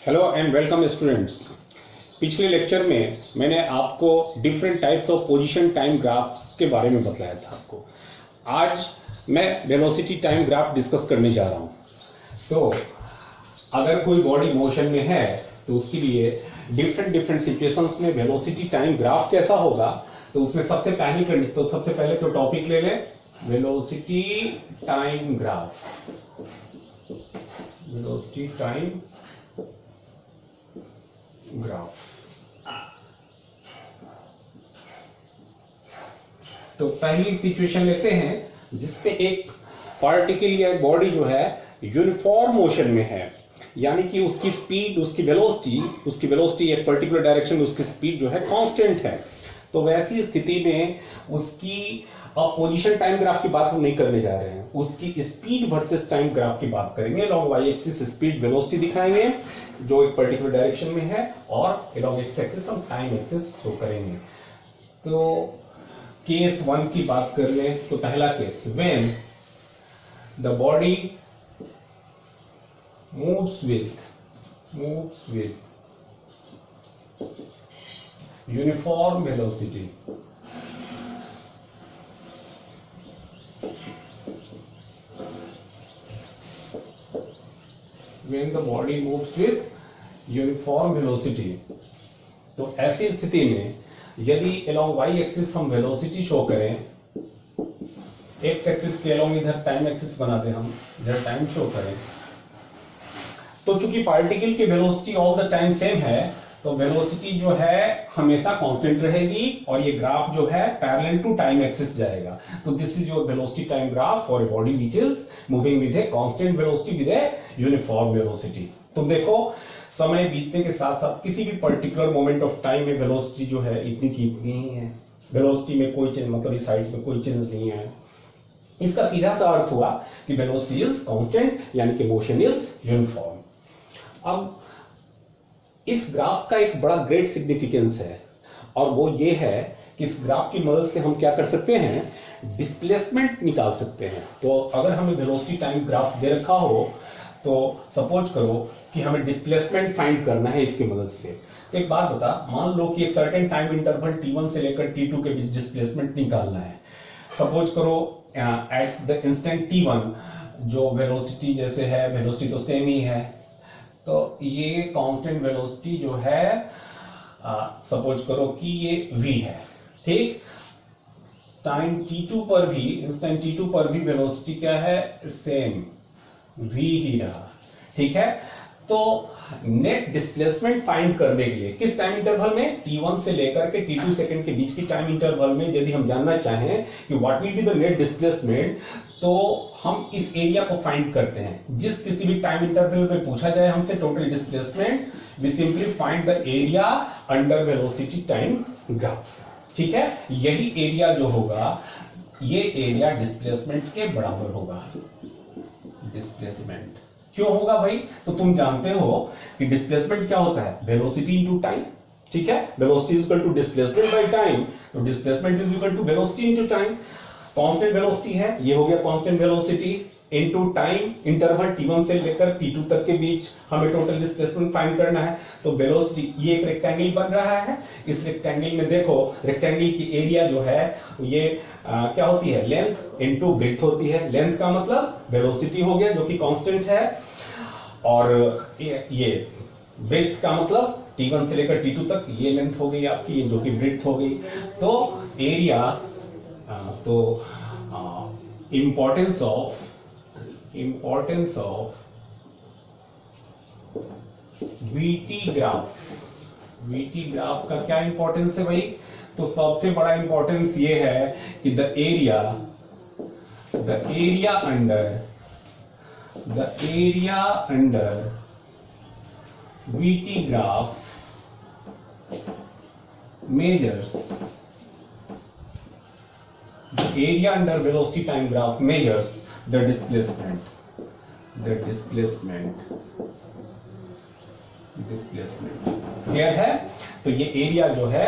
Hello and welcome students. पिछले lecture में मैंने आपको different types of position time graph के बारे में बताया था आपको। आज मैं वेलोसिटी टाइम ग्राफ डिस्कस करने जा रहा हूँ। तो अगर कोई बॉडी मोशन में है तो उसके लिए डिफरेंट सिचुएशंस में वेलोसिटी टाइम ग्राफ कैसा होगा, तो उसमें सबसे पहले तो टॉपिक ले लें, velocity time graph. Velocity time graph. तो पहली सिचुएशन लेते हैं जिसपे एक पार्टिकुलर बॉडी जो है यूनिफॉर्म मोशन में है, यानी कि उसकी स्पीड, उसकी वेलोसिटी एक पर्टिकुलर डायरेक्शन में उसकी स्पीड जो है कांस्टेंट है। तो वैसी स्थिति में उसकी पोजीशन टाइम ग्राफ की बात हम नहीं करने जा रहे हैं, उसकी स्पीड वर्सेस टाइम ग्राफ की बात करेंगे। Along Y axis speed velocity दिखाएंगे जो एक पर्टिकुलर डायरेक्शन में है, और अलोंग एक्स एक्सिस हम टाइम एक्सिस शो करेंगे। तो केस 1 की बात कर लें तो पहला case, when the body moves with uniform velocity, when the body moves with uniform velocity, तो ऐसी स्थिति में यदि along y एक्सिस हम वेलोसिटी शो करें, x एक्सिस के along इधर टाइम एक्सिस बना दें, हम इधर टाइम शो करें, तो चूंकि पार्टिकल की velocity all the time same है, तो वेलोसिटी जो है हमेशा कांस्टेंट रहेगी और ये ग्राफ जो है पैरेलल टू टाइम एक्सिस जाएगा। तो this is your velocity time graph for a body which is moving with a constant velocity with a uniform velocity. तुम देखो, समय बीतने के साथ साथ किसी भी पर्टिकुलर मोमेंट ऑफ टाइम में वेलोसिटी जो है इतनी की इतनी ही है। वेलोसिटी में कोई चेंज, मतलब इस साइड में कोई चेंज नहीं है। इसका सीधा सा अर्थ हुआ कि वेलोसिटी इज कांस्टेंट, यानी कि मोशन इज यूनिफॉर्म। अब इस ग्राफ का एक बड़ा ग्रेट सिग्निफिकेंस है, और वो ये है कि इस ग्राफ की मदद से हम क्या कर सकते हैं, डिस्प्लेसमेंट निकाल सकते हैं। तो अगर हमें वेलोसिटी टाइम ग्राफ दे रखा हो, तो सपोज करो कि हमें डिस्प्लेसमेंट फाइंड करना है इसकी मदद से। तो एक बात बता, मान लो कि एक सर्टेन टाइम इंटरवल t1 से लेकर t2 के बीच डिस्प्लेसमेंट निकालना है। सपोज करो एट द इंस्टेंट t1 जो वेलोसिटी जैसे है, वेलोसिटी तो सेम ही है, तो ये कांस्टेंट वेलोसिटी जो है सपोज करो कि ये v है, ठीक। टाइम t2 पर भी, इंस्टेंट t2 पर भी वेलोसिटी क्या है, सेम v ही रहा, ठीक है। तो नेट डिस्प्लेसमेंट फाइंड करने के लिए किस टाइम इंटरवल में, t1 से लेकर के t2 सेकंड के बीच की टाइम इंटरवल में यदि हम जानना चाहें कि what will be the net displacement, तो हम इस एरिया को फाइंड करते हैं। जिस किसी भी टाइम इंटरवल में पूछा जाए हमसे total displacement, we simply find the area under velocity time graph, ठीक है। यही एरिया जो होगा, ये एरिया डिस्प्लेसमेंट के बराबर होगा। डिस्प्लेसमेंट क्यों होगा भाई, तो तुम जानते हो कि डिस्प्लेसमेंट क्या होता है, वेलोसिटी इनटू टाइम, ठीक है। Velocity is equal to displacement by time, तो displacement is equal to velocity into time. Constant velocity है, ये हो गया constant velocity into time interval t1 से लेकर t2 तक के बीच हमें टोटल डिस्प्लेसमेंट फाइंड करना है। तो वेलोसिटी, ये एक रेक्टेंगल बन रहा है, इस रेक्टेंगल में देखो, रेक्टेंगल की एरिया जो है ये क्या होती है, लेंथ इनटू ब्रेड्थ होती है। लेंथ का मतलब वेलोसिटी हो गया जो कि कांस्टेंट है, और ये ब्रेड्थ का मतलब t1 से लेकर t2 तक ये लेंथ हो गई आपकी, जो कि ब्रेड्थ हो गई। तो एरिया, तो इंपॉर्टेंस ऑफ VT ग्राफ का क्या इंपॉर्टेंस है भाई, तो सबसे बड़ा इंपॉर्टेंस ये है कि the area under VT graph measures, the area under velocity time graph measures the displacement displacement. Clear है? तो ये एरिया जो है,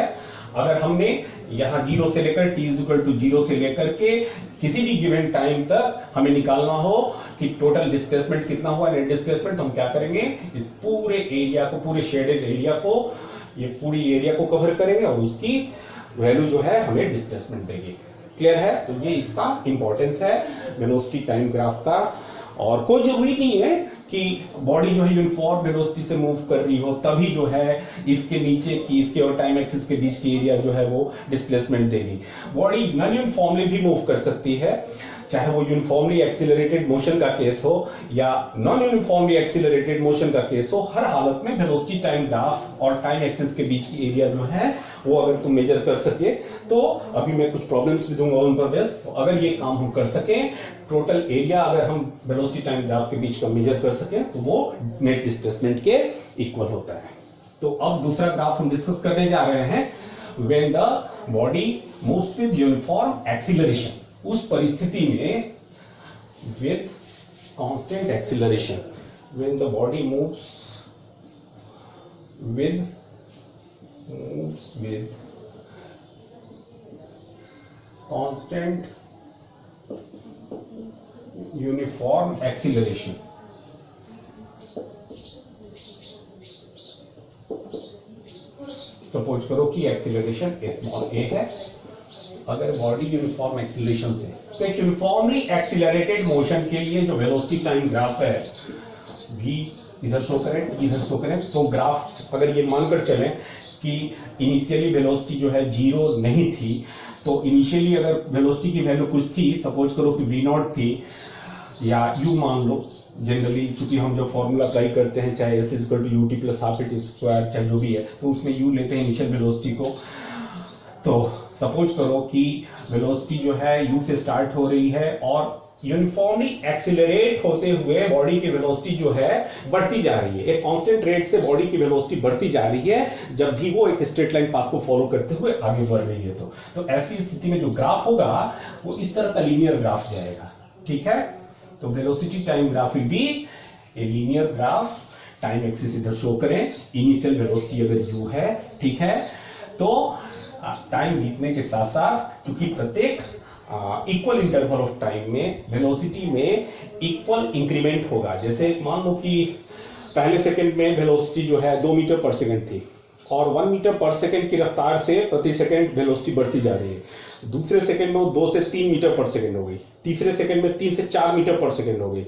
अगर हमने यहां 0 से लेकर t इक्वल टू 0 से लेकर के किसी भी गिवन टाइम तक हमें निकालना हो कि टोटल डिस्प्लेसमेंट कितना हुआ, नेट डिस्प्लेसमेंट, तो हम क्या करेंगे, इस पूरे एरिया को, पूरे शेडेड एरिया को, ये पूरी एरिया को कवर करेंगे और उसकी वैल्यू जो है हमें डिस्प्लेसमेंट देगी। क्लियर है? तो ये इसका इंपॉर्टेंस है वेलोसिटी टाइम ग्राफ का। और कोई जरूरी नहीं है कि बॉडी जो है यूनिफॉर्म वेलोसिटी से मूव कर रही हो तभी जो है इसके नीचे की, इसके और टाइम एक्सिस के बीच की एरिया जो है वो डिस्प्लेसमेंट देगी। बॉडी नॉन यूनिफॉर्मली भी मूव कर सकती है, चाहे वो यूनिफॉर्मली एक्सीलरेटेड मोशन का केस हो या नॉन यूनिफॉर्मली एक्सीलरेटेड मोशन का केस हो, हर हालत में वेलोसिटी टाइम ग्राफ और टाइम एक्सिस के बीच की एरिया जो है वो अगर तुम मेजर कर सके, तो अभी मैं कुछ प्रॉब्लम्स भी दूंगा उन पर बेस, तो अगर ये काम हम कर सके, टोटल एरिया अगर हम वेलोसिटी टाइम ग्राफ के बीच का मेजर कर सके, तो वो नेट डिस्प्लेसमेंट के इक्वल होता है। तो अब दूसरा ग्राफ हम डिस्कस करने जा रहे हैं, when the body moves with uniform acceleration, उस परिस्थिति में with constant acceleration, when the body moves with constant uniform acceleration, suppose करो कि एक्सीलरेशन स्मॉल a है। अगर बॉडी यूनिफॉर्म एक्सीलरेशन से, तो एक यूनिफॉर्मली एक्सीलरेटेड मोशन के लिए जो वेलोसिटी टाइम ग्राफ है, v इधर शो करें, इधर शो करें, तो ग्राफ अगर ये मानकर चलें कि इनिशियली वेलोसिटी जो है 0 नहीं थी, तो इनिशियली अगर वेलोसिटी की वैल्यू कुछ थी, सपोज करो कि v0 थी या u मान लो, जनरली चूंकि हम जो फॉर्मूला अप्लाई करते हैं, चाहे s equal to ut plus half it square, चाहे जो भी है, तो उसमें u लेते हैं इनिशियल वेलोसिटी को। तो सपोज करो कि वेलोसिटी जो है u से स्टार्ट हो रही है और यूनिफॉर्मली एक्सीलरेट होते हुए बॉडी की वेलोसिटी जो है बढ़ती जा रही है, एक कांस्टेंट रेट से बॉडी की वेलोसिटी बढ़ती जा रही है जब भी वो एक स्ट्रेट लाइन पाथ को फॉलो करते हुए आगे बढ़ रही है। तो ऐसी स्थिति में जो ग्राफ होगा वो इस तरह का लीनियर ग्राफ जाएगा। ठीक है? तो velocity time graph will B a linear graph, time axis इधर शो करें, इनिशियल वेलोसिटी अगर u है, ठीक है, तो टाइम बीतने के साथ साथ चूंकि प्रत्येक इक्वल इंटरवल ऑफ टाइम में वेलोसिटी में इक्वल इंक्रीमेंट होगा। जैसे मान लो कि पहले सेकंड में वेलोसिटी जो है 2 मीटर पर सेकंड थी और 1 मीटर पर सेकंड की रफ्तार से प्रति सेकंड वेलोसिटी बढ़ती जा रही है। दूसरे सेकंड में वो 2 से 3 मीटर पर सेकंड हो गई, तीसरे सेकंड में 3 से 4 मीटर पर सेकंड हो गई,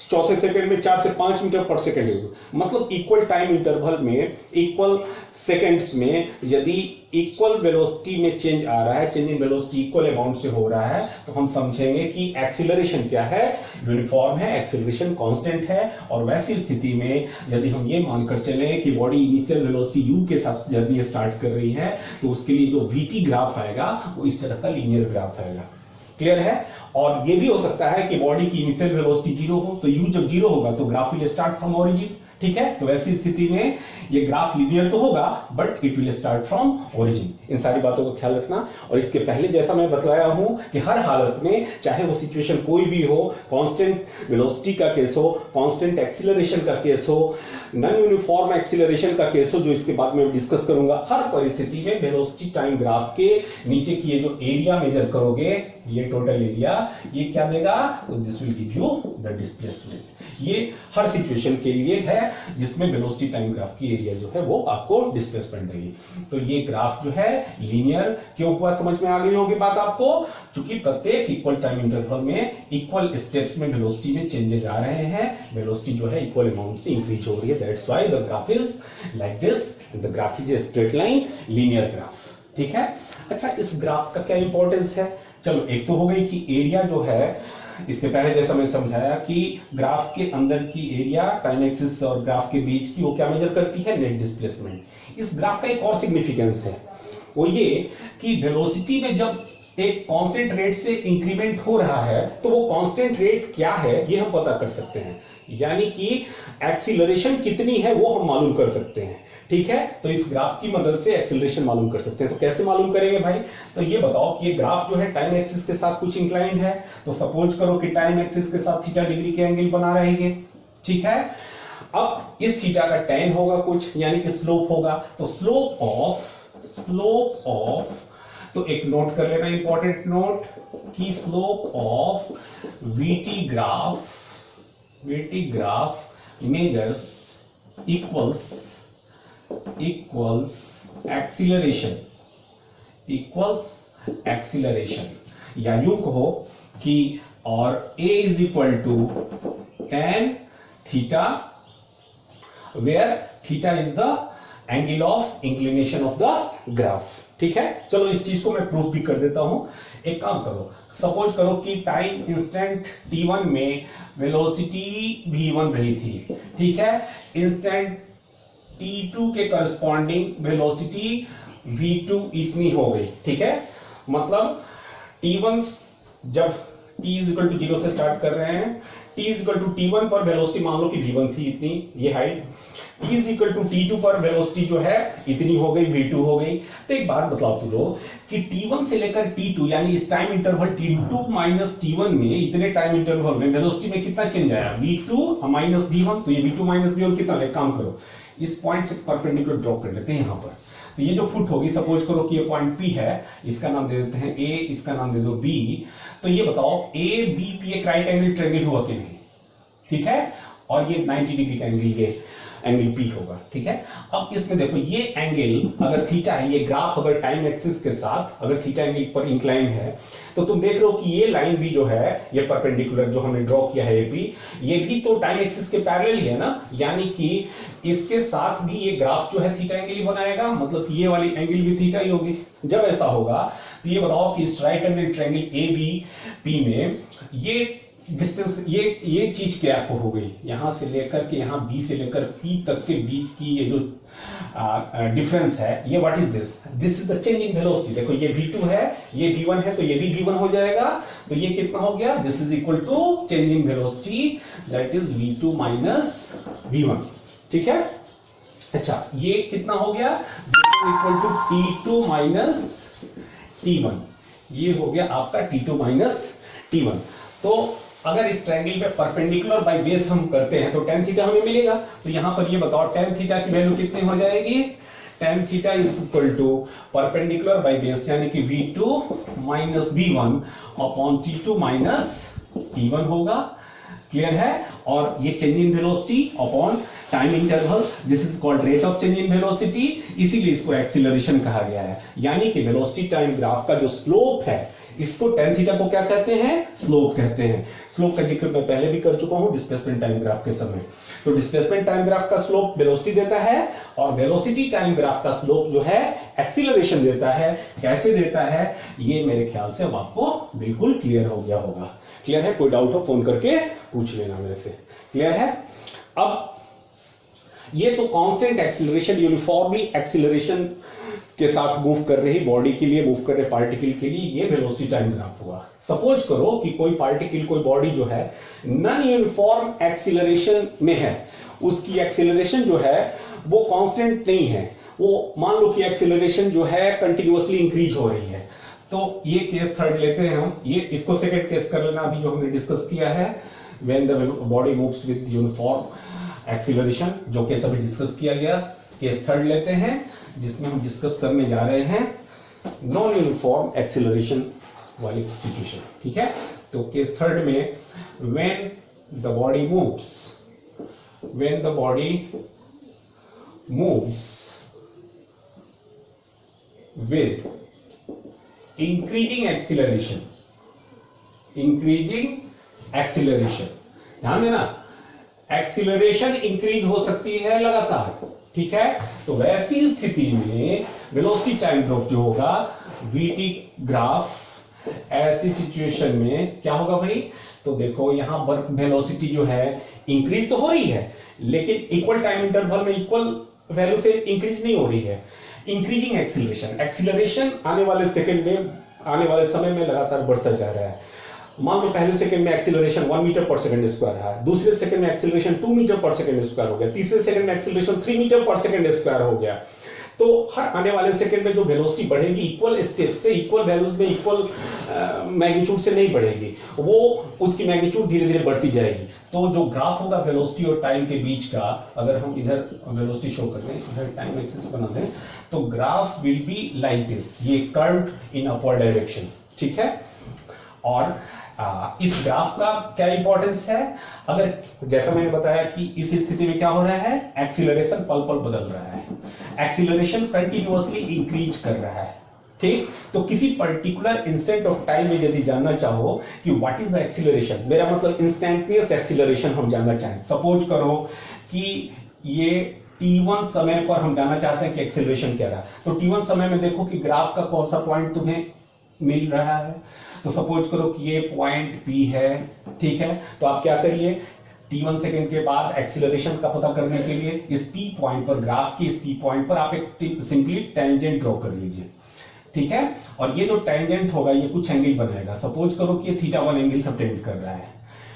चौथे सेकंड में 4 से 5 मीटर पर सेकंड हो गई। मतलब इक्वल टाइम इंटरवल में, इक्वल सेकंड्स में यदि इक्वल वेलोसिटी में चेंज आ रहा है, change in velocity equal amount से हो रहा है, तो हम समझेंगे कि एक्सीलरेशन क्या है, यूनिफॉर्म है, एक्सीलरेशन कांस्टेंट है। और वैसी स्थिति में यदि हम ये मानकर चले कि बॉडी इनिशियल वेलोसिटी u के साथ जर्नी स्टार्ट कर रही है, तो उसके लिए जो vt ग्राफ आएगा वो इस तरह का लीनियर ग्राफ आएगा। क्लियर है? और ये भी हो सकता है कि बॉडी की इनिशियल वेलोसिटी 0 हो, तो u जब 0 होगा तो graph will start from origin. ठीक है? तो ऐसी स्थिति में ये ग्राफ लीनियर तो होगा but it will start from origin. इन सारी बातों का ख्याल रखना। और इसके पहले जैसा मैं बतलाया हूं कि हर हालत में, चाहे वो सिचुएशन कोई भी हो, कांस्टेंट वेलोसिटी का केस हो, कांस्टेंट एक्सीलरेशन का केस हो, नॉन यूनिफॉर्म एक्सीलरेशन का केस हो, जो इसके बाद में डिस्कस करूंगा, हर परिस्थिति में वेलोसिटी टाइम ग्राफ के नीचे की ये जो एरिया मेजर करोगे, ये टोटल एरिया, ये क्या देगा? तो this will give you the displacement. ये हर सिचुएशन के लिए है जिसमें वेलोसिटी टाइम ग्राफ की एरिया जो है वो आपको डिस्प्लेसमेंट देगी। तो ये ग्राफ जो है लीनियर क्यों हुआ, समझ में आ गई होगी बात आपको, क्योंकि प्रत्येक इक्वल टाइम इंटरवल में इक्वल स्टेप्स में वेलोसिटी में चेंजेस आ रहे हैं, वेलोसिटी जो है इक्वल अमाउंट से इंक्रीज हो रही है। That's why the graph is like this, the graph is a straight line linear graph. ठीक है? अच्छा, इस ग्राफ का क्या इंपॉर्टेंस है? चलो, एक तो हो गई कि एरिया जो है, इसके पहले जैसा मैं समझाया कि ग्राफ के अंदर की एरिया टाइम एक्सिस और ग्राफ के बीच की वो क्या मेजर करती है? Net displacement. इस ग्राफ का एक और सिग्निफिकेंस है, वो ये कि वेलोसिटी में जब एक कांस्टेंट रेट से इंक्रीमेंट हो रहा है तो वो कांस्टेंट रेट क्या है ये हम पता कर सकते हैं, यानी कि एक्सीलरेशन कितनी है वो हम मालूम कर सकते हैं। ठीक है? तो इस ग्राफ की मदद से एक्सीलरेशन मालूम कर सकते हैं। तो कैसे मालूम करेंगे भाई? तो ये बताओ कि ये ग्राफ जो है टाइम एक्सिस के साथ कुछ इंक्लाइंड है, तो सपोज करो कि टाइम एक्सिस के साथ थीटा डिग्री के एंगल बना रहेंगे। ठीक है? अब इस थीटा का tan होगा कुछ, यानी कि स्लोप होगा, तो स्लोप ऑफ, तो एक नोट कर लेना, इंपॉर्टेंट नोट, कि slope of VT graph measures equals acceleration, या यूं कहो कि और A is equal to tan theta, where theta is the angle of inclination of the graph. ठीक है, चलो इस चीज को मैं प्रूफ भी कर देता हूं। एक काम करो, सपोज करो कि टाइम इंस्टेंट t1 में वेलोसिटी v1 रही थी, ठीक है, इंस्टेंट t2 के करस्पॉन्डिंग वेलोसिटी v2 इतनी हो गई। ठीक है, मतलब t1 जब t इज इक्वल टू 0 से स्टार्ट कर रहे हैं, t is equal to t1 पर वेलोसिटी मान लो कि v1 थी इतनी, ये height, t is equal to t2 पर वेलोसिटी जो है इतनी हो गई, v2 हो गई। तो एक बात बताओ तुम लोग कि t1 से लेकर t2 यानी इस time interval t2 minus t1 में, इतने टाइम इंटरवल में वेलोसिटी में कितना चेंज आया, v2 माइनस v1, तो ये v2 माइनस v1 कितना, एक काम करो इस पॉइंट से परपेंडिकुलर ड्रॉ कर लेते हैं यहां पर। तो ये जो फुट होगी, सपोज करो कि ये पॉइंट P है, इसका नाम दे देते हैं A, इसका नाम दे दो B। तो ये बताओ ABP एक राइट एंगल ट्रायंगल हुआ कि नहीं, ठीक है, और ये 90 डिग्री का एंगल, ये एंगल P होगा। ठीक है, अब इसमें देखो ये एंगल अगर थीटा है, ये ग्राफ अगर टाइम एक्सिस के साथ अगर थीटा एंगल पर इंक्लाइन है, तो तुम देख रहे हो कि ये लाइन भी जो है, ये परपेंडिकुलर जो हमने ड्रॉ किया है AP, ये भी तो टाइम एक्सिस के पैरेलल ही है ना, यानी कि इसके साथ भी ये ग्राफ जो है थीटा एंगल ही बनाएगा, मतलब ये वाली एंगल भी थीटा ही होगी। जब ऐसा होगा तो ये बताओ कि इस राइट एंगल ट्रायंगल ABP में ये डिस्टेंस, ये चीज क्या आपको हो गई, यहां से लेकर के यहां B से लेकर P तक के बीच की ये जो डिफरेंस है, ये what is this is the change in velocity. देखो ये v2 है, ये v1 है, तो ये भी v1 हो जाएगा, तो ये कितना हो गया, this is equal to change in velocity, that is v2 minus v1। ठीक है, अच्छा ये कितना हो गया, this is equal to t2 minus t1, ये हो गया आपका t2 माइनस t1। तो अगर इस ट्रायंगल पे परपेंडिकुलर बाय बेस हम करते हैं तो tan थीटा हमें मिलेगा। तो यहां पर ये बताओ tan थीटा की वैल्यू कितनी हो जाएगी, tan theta is equal to perpendicular by base यानी कि v2 minus v1 upon t2 minus t1 होगा। क्लियर है, और ये change in velocity upon time interval, this is called rate of change in velocity, इसीलिए इसको एक्सीलरेशन कहा गया है। यानी कि वेलोसिटी टाइम ग्राफ का जो स्लोप है, इसको tan थीटा को क्या कहते हैं, स्लोप कहते हैं। स्लोप का जिक्र मैं पहले भी कर चुका हूं डिस्प्लेसमेंट टाइम ग्राफ के समय। तो डिस्प्लेसमेंट टाइम ग्राफ का स्लोप वेलोसिटी देता है, और वेलोसिटी टाइम ग्राफ का स्लोप जो है एक्सीलरेशन देता है। कैसे देता है, ये मेरे ख्याल से अब आपको बिल्कुल क्लियर हो गया होगा। क्लियर है, कोई डाउट हो फोन करके पूछ लेना मेरे से। क्लियर है, अब ये तो कांस्टेंट एक्सीलरेशन, यूनिफॉर्मली एक्सीलरेशन के साथ मूव कर रही बॉडी के लिए, मूव कर रहे पार्टिकल के लिए ये वेलोसिटी टाइम ग्राफ हुआ। सपोज करो कि कोई पार्टिकल, कोई बॉडी जो है नॉन यूनिफॉर्म एक्सीलरेशन में है, उसकी एक्सीलरेशन जो है वो कांस्टेंट नहीं है, वो मान लो कि एक्सीलरेशन जो है कंटिन्यूअसली इंक्रीज हो रही है। तो ये केस थर्ड लेते हैं हम, ये इसको सेकंड केस कर लेना, अभी जो हमने डिस्कस किया है, when the body moves with uniform acceleration, जो केस अभी डिस्कस किया गया। केस थर्ड लेते हैं जिसमें हम डिस्कस करने जा रहे हैं नॉन यूनिफॉर्म एक्सीलरेशन वाली सिचुएशन। ठीक है, तो केस थर्ड में when the body moves with increasing acceleration, ध्यान देना, एक्सीलरेशन इंक्रीज हो सकती है लगातार। ठीक है, तो वैसी स्थिति में वेलोसिटी टाइम ड्रॉप जो होगा, VT ग्राफ ऐसी सिचुएशन में क्या होगा भाई, तो देखो यहां पर वेलोसिटी जो है इंक्रीज तो हो रही है, लेकिन इक्वल टाइम इंटरवल में इक्वल वैल्यू से इंक्रीज नहीं हो रही है। इंक्रीजिंग एक्सीलरेशन आने वाले सेकंड में, आने वाले समय में लगातार बढ़ता जा रहा है। मान लो पहले सेकंड में acceleration 1 metre per second square है, दूसरे सेकंड में acceleration 2 metre per second square हो गया, तीसरे सेकंड में acceleration 3 metre per second square हो गया, तो हर आने वाले सेकंड में जो वेलोसिटी बढ़ेगी इक्वल स्टेप से, इक्वल वैल्यूज में, इक्वल मैग्नीट्यूड से नहीं बढ़ेगी, वो उसकी मैग्नीट्यूड धीरे धीरे बढ़ती जाएगी। तो जो ग्राफ होगा वेलोसिटी और टाइम के बीच का, अगर हम इधर वेलोसिटी शो करते हैं, इधर टाइम एक्सिस बनाते हैं, तो graph will be like this, ये कर्व्ड इन अपवर्ड डायरेक्शन, ठीक है। और इस ग्राफ का क्या इंपॉर्टेंस है, अगर जैसा मैंने बताया कि इस स्थिति में क्या हो रहा है, एक्सीलरेशन पल पल बदल रहा है, एक्सीलरेशन कंटिन्यूअसली इंक्रीज कर रहा है, ठीक। तो किसी पर्टिकुलर इंस्टेंट ऑफ टाइम में यदि जानना चाहो कि व्हाट इज द एक्सीलरेशन, मेरा मतलब इंस्टेंटेनियस एक्सीलरेशन हम जानना चाहें, सपोज करो कि ये t1 समय पर हम जानना चाहते हैं कि एक्सीलरेशन क्या रहा, तो t1 समय में देखो कि ग्राफ का कौन सा पॉइंट तुम्हें मिल रहा है, तो सपोज करो कि ये पॉइंट P है, ठीक है। तो आप क्या करिए, t1 सेकंड के बाद एक्सीलरेशन का पता करने के लिए इस P पॉइंट पर, ग्राफ की इस P पॉइंट पर आप एक सिंपली टेंजेंट ड्रॉ कर लीजिए, ठीक है। और ये जो टेंजेंट होगा ये कुछ एंगल बनाएगा, सपोज करो कि ये θ1 एंगल सबटेंड कर रहा है,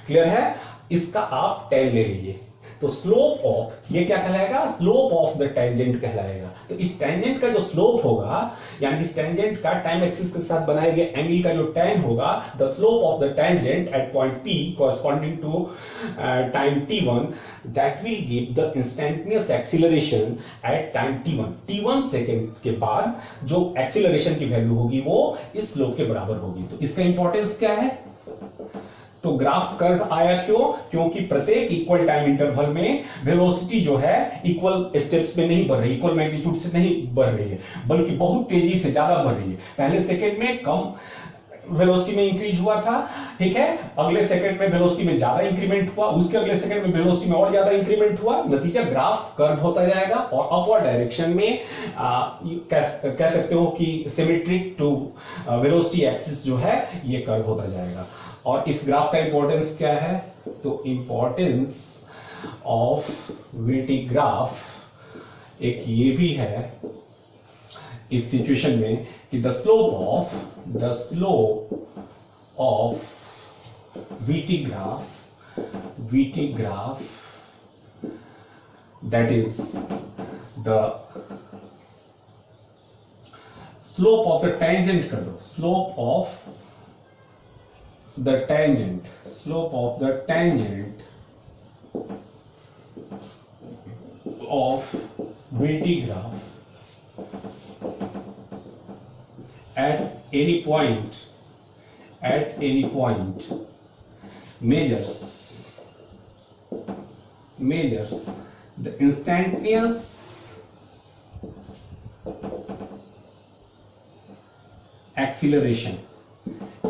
क्लियर है। इसका आप tan ले लीजिए, तो स्लोप ऑफ, ये क्या कहलाएगा, स्लोप ऑफ द टेंजेंट कहलाएगा। तो इस टेंजेंट का जो स्लोप होगा, यानी इस टेंजेंट का टाइम एक्सिस के साथ बनाए गए एंगल का जो tan होगा, the slope of the tangent at point P corresponding to time t1, that will give the instantaneous acceleration at time t1 second के बाद जो एक्सीलरेशन की वैल्यू होगी वो इस स्लोप के बराबर होगी। तो इसका इंपॉर्टेंस क्या है, तो ग्राफ कर्व आया क्यों, क्योंकि प्रत्येक इक्वल टाइम इंटरवल में वेलोसिटी जो है इक्वल स्टेप्स में नहीं बढ़ रही, इक्वल मैग्नीट्यूड से नहीं बढ़ रही है, बल्कि बहुत तेजी से ज्यादा बढ़ रही है। पहले सेकंड में कम वेलोसिटी में इंक्रीज हुआ था, ठीक है, अगले सेकंड में वेलोसिटी में ज्यादा इंक्रीमेंट हुआ, उसके अगले सेकंड में वेलोसिटी में और ज्यादा इंक्रीमेंट हुआ, नतीजा ग्राफ कर्व होता जाएगा और अपवर्ड डायरेक्शन में कह सकते हो कि सिमेट्रिक टू वेलोसिटी एक्सिस जो है ये कर्व होता जाएगा। और इस ग्राफ का इंपॉर्टेंस क्या है, तो इंपॉर्टेंस ऑफ वीटी ग्राफ एक ये भी है इस सिचुएशन में कि the slope of VT graph that is the slope of the tangent कर दो, slope of the tangent of VT graph at any point measures the instantaneous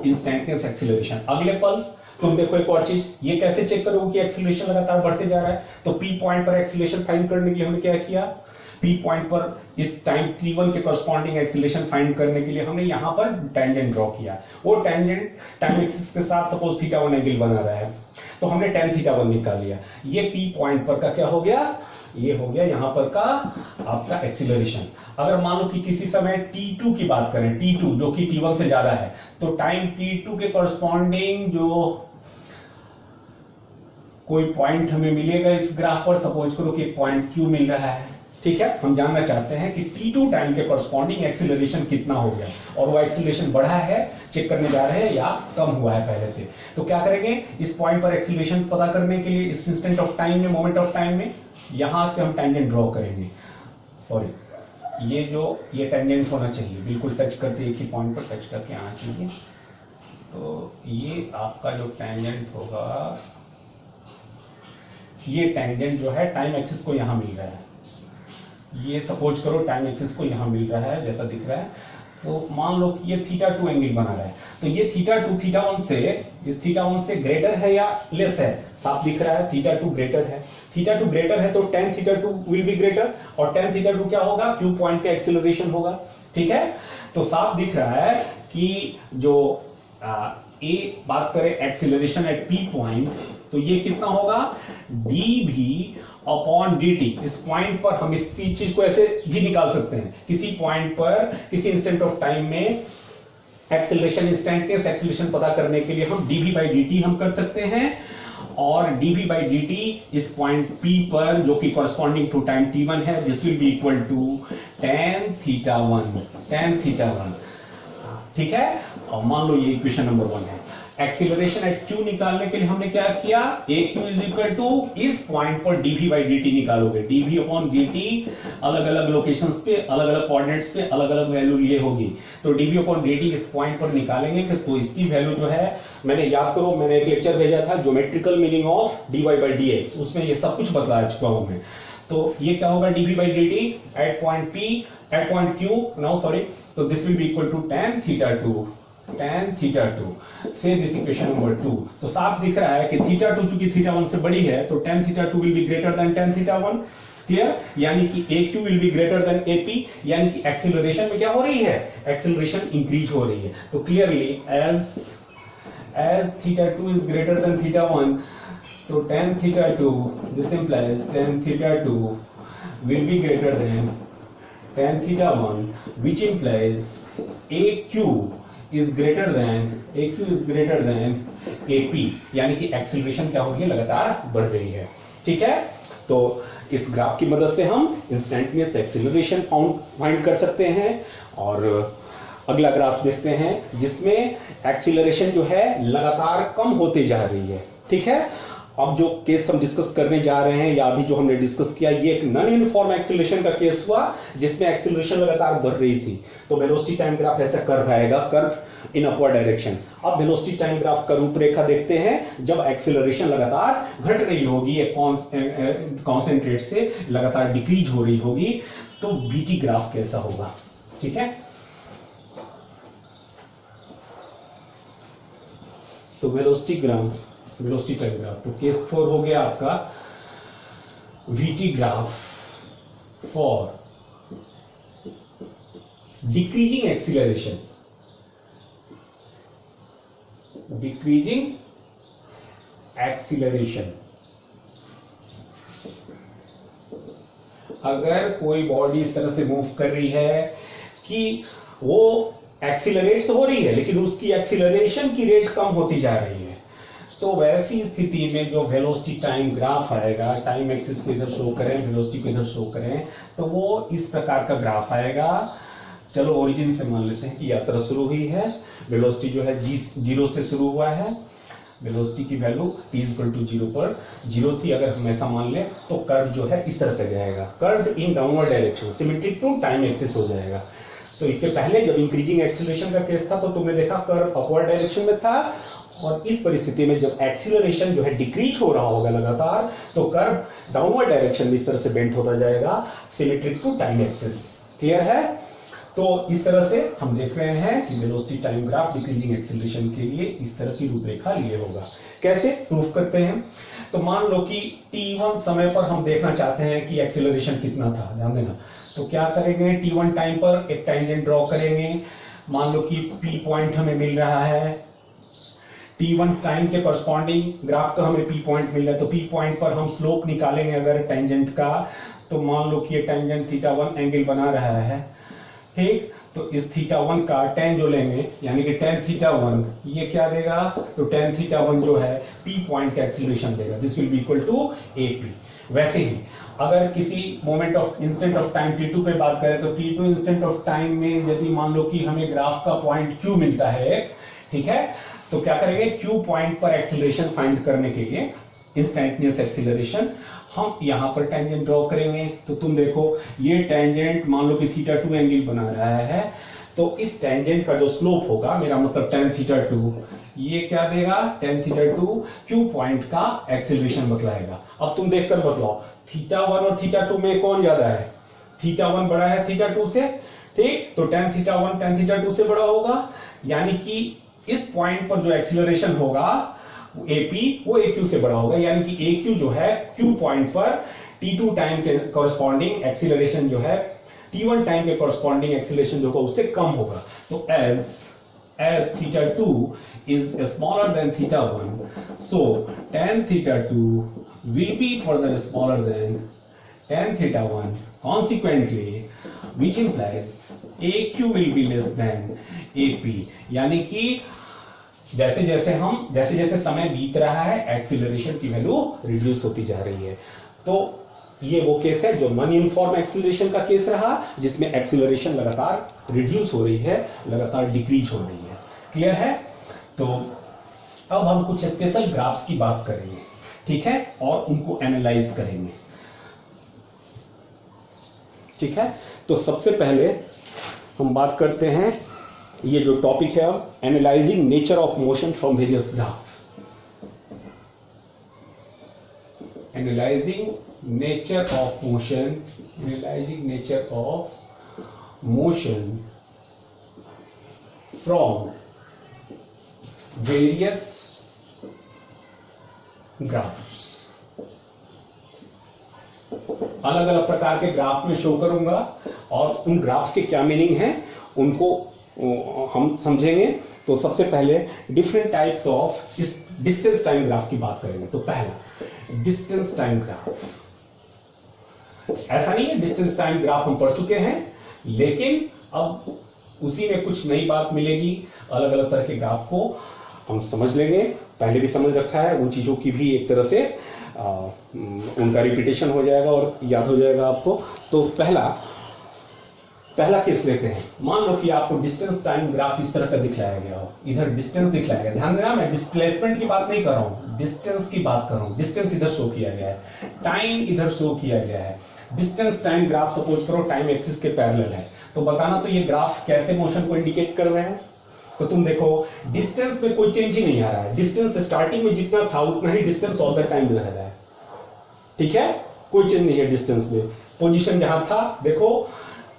acceleration. अगले पल तुम देखो एक और चीज, ये कैसे चेक करोगे कि एक्सीलरेशन लगातार बढ़ते जा रहा है, तो P पॉइंट पर एक्सीलरेशन फाइंड करने के लिए हमने क्या किया, P पॉइंट पर इस टाइम t1 के कॉरस्पॉन्डिंग एक्सीलरेशन फाइंड करने के लिए हमने यहां पर टेंजेंट ड्रॉ किया। वो टेंजेंट टाइम एक्सिस के साथ सपोज θ1 एंगल बना रहा है, तो हमने tan θ1 निकाल लिया। ये P पॉइंट पर का क्या हो गया, ये हो गया यहां पर का आपका एक्सीलरेशन। अगर मान लो कि किसी समय t2 की बात करें, t2 जो कि t1 से ज्यादा है, तो टाइम t2 के कॉरस्पॉन्डिंग जो कोई पॉइंट हमें मिलेगा इस ग्राफ पर, सपोज करो कि पॉइंट Q मिल रहा है, ठीक है। हम जानना चाहते हैं कि t2 टाइम के कॉरस्पॉन्डिंग एक्सीलरेशन कितना हो गया, और वो एक्सीलरेशन बढ़ा है, चेक करने जा रहे हैं, या कम हुआ है पहले से। तो क्या करेंगे, इस पॉइंट पर एक्सीलरेशन पता करने के लिए इस इंस्टेंट ऑफ टाइम में, मोमेंट ऑफ टाइम में, यहां से हम टेंजेंट ड्रॉ करेंगे। सॉरी, ये टेंजेंट होना चाहिए, बिल्कुल टच करते एक ही पॉइंट पर टच करके आना चाहिए। तो ये आपका जो टेंजेंट होगा, ये टेंजेंट जो है टाइम एक्सिस को यहां मिल रहा है, ये सपोज करो टाइम एक्सिस को यहां मिल रहा है जैसा दिख रहा है। तो मान लो कि ये θ2 एंगल बना रहा है, तो ये θ2 θ1 से, इस θ1 से ग्रेटर है या लेस है, साफ दिख रहा है θ2 ग्रेटर है। θ2 ग्रेटर है तो tan θ2 विल बी ग्रेटर, और tan θ2 क्या होगा, Q पॉइंट का एक्सीलरेशन होगा, ठीक है। तो साफ दिख रहा है कि जो A बात करें एक्सीलरेशन एट P पॉइंट, तो ये कितना होगा, dv अपॉन dt। इस पॉइंट पर हम इस चीज को ऐसे भी निकाल सकते हैं, किसी पॉइंट पर, किसी इंस्टेंट ऑफ टाइम में एक्सेलरेशन, इंस्टेंटेनियस एक्सेलरेशन पता करने के लिए हम dv by dt हम कर सकते हैं, और dv by dt इस पॉइंट P पर जो कि कॉरस्पॉन्डिंग टू टाइम t1 है, this will be equal to tan theta 1, ठीक है। और मान लो ये इक्वेशन नंबर 1 है। एक्सीलरेशन एट q निकालने के लिए हमने क्या किया, aq इज इक्वल टू इस पॉइंट पर dv by dt निकालोगे, dv अपॉन dt अलग अलग लोकेशंस पे, अलग अलग कोऑर्डिनेट्स पे अलग अलग वैल्यू लिए होगी, तो dv अपॉन dt इस पॉइंट पर निकालेंगे तो इसकी वैल्यू जो है, मैंने याद करो मैंने एक लेक्चर भेजा था geometrical meaning of dy by dx, उसमें ये सब कुछ बतला चुका हूं मैं। तो ये क्या होगा, dv by dt at point p at point q, now sorry, तो this will be equal to tan theta 2 से दिस इक्वेशन नंबर 2। तो साफ दिख रहा है कि थीटा 2 चूंकि थीटा 1 से बड़ी है तो tan theta 2 will be greater than tan theta 1, clear. यानी कि AQ will be greater then AP, यानी कि एक्सीलरेशन में क्या हो रही है, एक्सीलरेशन इंक्रीज हो रही है। तो clearly as theta 2 is greater than theta 1, तो tan theta 2, this implies tan theta 2 will be greater than tan theta 1, which implies AQ is greater than AP, यानी कि एक्सीलरेशन क्या हो रही है, लगातार बढ़ रही है, ठीक है। तो इस ग्राफ की मदद से हम इंस्टेंटेनियस एक्सीलरेशन फाइंड कर सकते हैं। और अगला ग्राफ देखते हैं जिसमें एक्सीलरेशन जो है लगातार कम होते जा रही है, ठीक है। अब जो केस हम डिस्कस करने जा रहे हैं, या अभी जो हमने डिस्कस किया, ये एक नॉन यूनिफॉर्म एक्सीलरेशन का केस हुआ जिसमें एक्सीलरेशन लगातार बढ़ रही थी। तो वेलोसिटी टाइम ग्राफ ऐसा कर्व आएगा, कर्व इन अपवर्ड डायरेक्शन। अब वेलोसिटी टाइम ग्राफ का रूपरेखा देखते हैं जब एक्सीलरेशन लगातार घट रही होगी, एक कांस्टेंट रेट से लगातार डिक्रीज हो रही होगी, तो बीटी ग्राफ कैसा होगा, ठीक है। तो वेलोसिटी टाइम ग्राफ, तो केस 4 हो गया आपका VT graph for decreasing acceleration, अगर कोई बॉडी इस तरह से मूव कर रही है कि वो एक्सीलरेट तो हो रही है लेकिन उसकी एक्सीलरेशन की रेट कम होती जा रही है, तो वैसी स्थिति में जो वेलोसिटी टाइम ग्राफ आएगा, टाइम एक्सिस को इधर शो करें, वेलोसिटी को इधर शो करें, तो वो इस प्रकार का ग्राफ आएगा। चलो ओरिजिन से मान लेते हैं कि यात्रा शुरू हुई है, वेलोसिटी जो है जीरो से शुरू हुआ है, वेलोसिटी की वैल्यू t इक्वल टू 0 पर 0 थी, अगर हम ऐसा मान लें तो कर्व जो है इस तरह का जाएगा, curve in downward direction, symmetric to time axis हो जाएगा। तो इसके पहले जब इंक्रीजिंग एक्सीलरेशन का केस था तो तुमने देखा कर्व अपवर्ड डायरेक्शन में था, और इस परिस्थिति में जब एक्सीलरेशन जो है डिक्रीज हो रहा होगा लगातार, तो कर्व डाउनवर्ड डायरेक्शन में इस तरह से बेंट होता जाएगा, symmetric to time axis, clear है। तो इस तरह से हम देख रहे हैं कि velocity time graph decreasing acceleration के लिए इस तरह की रूपरेखा लिए होगा। कैसे प्रूफ करते हैं, तो मान लो कि t1 समय पर हम देखना चाहते हैं कि एक्सीलरेशन कितना था, ध्यान देना। तो क्या करेंगे, t1 टाइम पर एक टेंजेंट ड्रॉ करेंगे, मान लो कि p पॉइंट हमें मिल रहा है, t1 टाइम के कॉरस्पॉन्डिंग ग्राफ का हमें p पॉइंट मिल रहा है, तो p पॉइंट पर हम स्लोप निकालेंगे अगर टेंजेंट का, तो मान लो कि ये टेंजेंट θ1 एंगल बना रहा है, ठीक। तो इस θ1 का tan जो लेंगे, यानी कि tan θ1 ये क्या देगा, तो tan θ1 जो है p पॉइंट का एक्सीलरेशन देगा, this will be equal to AP। वैसे ही अगर किसी moment of instant of time t2 पे बात करें, तो t2 इंस्टेंट ऑफ टाइम में यदि मान लो कि हमें ग्राफ का पॉइंट q मिलता है, ठीक है, तो क्या करेंगे, q पॉइंट पर एक्सीलरेशन फाइंड करने के लिए इंस्टेंटेनियस एक्सीलरेशन हम यहां पर टेंजेंट ड्रॉ करेंगे। तो तुम देखो ये टेंजेंट मान लो कि θ2 एंगल बना रहा है, तो इस टेंजेंट का जो स्लोप होगा, मेरा मतलब tan θ2, ये क्या देगा, tan θ2 q पॉइंट का एक्सीलरेशन बतलाएगा। अब तुम देखकर बतलाओ θ1 और θ2 में कौन ज्यादा है, θ1 बड़ा है θ2 से, ठीक। तो tan θ1 tan θ2 से बड़ा होगा, यानी कि इस पॉइंट पर जो एक्सीलरेशन होगा AP वो AQ से बड़ा होगा, यानी कि AQ जो है Q पॉइंट पर T2 टाइम के कॉरस्पॉन्डिंग एक्सीलरेशन जो है T1 टाइम के कॉरस्पॉन्डिंग एक्सीलरेशन जो होगा उससे कम होगा। तो as θ2 is smaller than θ1, so tan θ2 will be further smaller than tan θ1, consequently which implies AQ will be less than AP, यानी कि जैसे जैसे समय बीत रहा है एक्सीलरेशन की वैल्यू रिड्यूस होती जा रही है। तो ये वो केस है जो नॉन यूनिफॉर्म एक्सीलरेशन का केस रहा, जिसमें एक्सीलरेशन लगातार रिड्यूस हो रही है, लगातार डिक्रीज हो रही है। क्लियर है? तो अब हम कुछ स्पेशल ग्राफ्स की बात करेंगे, ठीक है, और उनको एनालाइज करेंगे। ठीक है, तो सबसे पहले हम बात करते हैं, ये जो टॉपिक है अब, analysing nature of motion from various graph. Analysing nature of motion, analysing nature of motion from various graphs. अलग अलग प्रकार के ग्राफ में शो करूंगा और उन ग्राफ्स के क्या मीनिंग है उनको हम समझेंगे। तो सबसे पहले डिफरेंट टाइप्स ऑफ इस डिस्टेंस टाइम ग्राफ की बात करेंगे। तो पहला डिस्टेंस टाइम ग्राफ, ऐसा नहीं है डिस्टेंस टाइम ग्राफ हम पढ़ चुके हैं, लेकिन अब उसी में कुछ नई बात मिलेगी। अलग अलग तरह के ग्राफ को हम समझ लेंगे, पहले भी समझ रखा है, उन चीजों की भी एक तरह से उनका रिपीटेशन हो जाएगा और याद हो जाएगा आपको। तो पहला केस लेते हैं। मान लो कि आपको डिस्टेंस टाइम ग्राफ इस तरह का दिखलाया गया हो, इधर डिस्टेंस दिखलाया गया, ध्यान देना मैं डिस्प्लेसमेंट की बात नहीं कर रहा हूं, डिस्टेंस की बात कर रहा हूं। डिस्टेंस इधर शो किया गया है, टाइम इधर शो किया गया है। डिस्टेंस टाइम ग्राफ सपोज करो टाइम एक्सिस के पैरेलल है, तो बताना तो ये ग्राफ कैसे मोशन को इंडिकेट कर रहे हैं। तो तुम देखो डिस्टेंस में कोई चेंज ही नहीं आ रहा है, डिस्टेंस स्टार्टिंग में जितना था उतना ही डिस्टेंस ऑल द टाइम रह रहा है। ठीक है, कोई चेंज नहीं है डिस्टेंस में। पोजीशन जहां था, देखो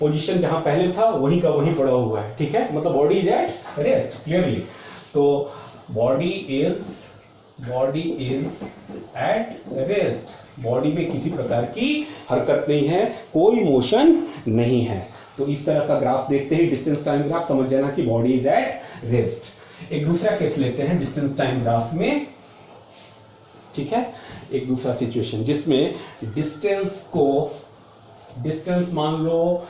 पोजीशन जहां पहले था वहीं का वहीं पड़ा हुआ है। ठीक है, मतलब body is at rest clearly. तो body is at rest, body में किसी प्रकार की हरकत नहीं है, कोई मोशन नहीं है। तो इस तरह का ग्राफ देखते ही डिस्टेंस टाइम ग्राफ समझ जाना कि बॉडी इज एट रेस्ट। एक दूसरा केस लेते हैं डिस्टेंस टाइम ग्राफ में, ठीक है, एक दूसरा सिचुएशन जिसमें डिस्टेंस मान लो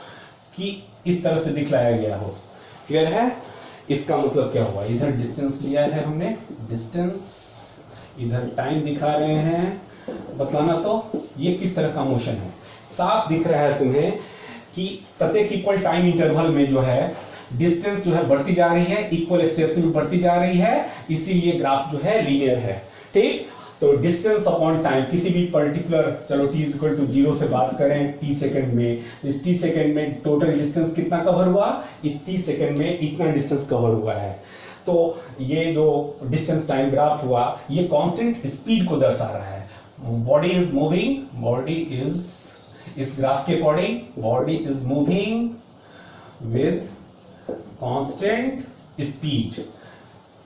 कि इस तरह से दिखलाया गया हो। क्लियर है? इसका मतलब क्या हुआ, इधर डिस्टेंस लिया है हमने, डिस्टेंस, इधर टाइम दिखा रहे हैं, बतलाना तो ये किस तरह का मोशन है। साफ दिख रहा है तुम्हें कि प्रत्येक इक्वल टाइम इंटरवल में जो है डिस्टेंस जो है बढ़ती जा रही है, इक्वल स्टेप्स में बढ़ती जा रही है, इसीलिए ग्राफ जो है लीनियर है। ठीक, तो डिस्टेंस अपॉन टाइम किसी भी पर्टिकुलर, चलो t इक्वल टू 0 से बात करें t सेकंड में, इस t सेकंड में टोटल डिस्टेंस कितना कवर हुआ, इस t सेकंड में इतना डिस्टेंस कवर हुआ है। तो ये जो डिस्टेंस टाइम ग्राफ हुआ ये कांस्टेंट स्पीड को दर्शा रहा है। Body is moving, body is, इस ग्राफ के according body is moving with constant speed.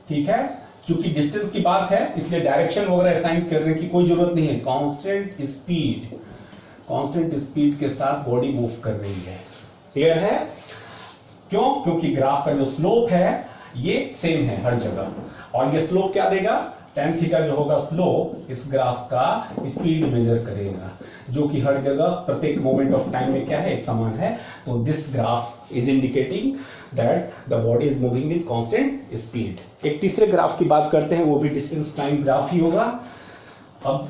ठीक है, चूंकि डिस्टेंस की बात है इसलिए डायरेक्शन वगैरह असाइन करने की कोई जरूरत नहीं है। कांस्टेंट स्पीड के साथ बॉडी मूव कर रही है। क्लियर है? क्यों? क्योंकि ग्राफ का जो स्लोप है ये सेम है हर जगह, और ये स्लोप क्या देगा, tan थीटा जो होगा स्लोप इस ग्राफ का स्पीड मेजर करेगा, जो कि हर जगह प्रत्येक मोमेंट ऑफ टाइम में क्या है, एक समान है। तो this graph is indicating that the body is moving with constant speed. एक तीसरे ग्राफ की बात करते हैं, वो भी डिस्टेंस टाइम ग्राफ ही होगा। अब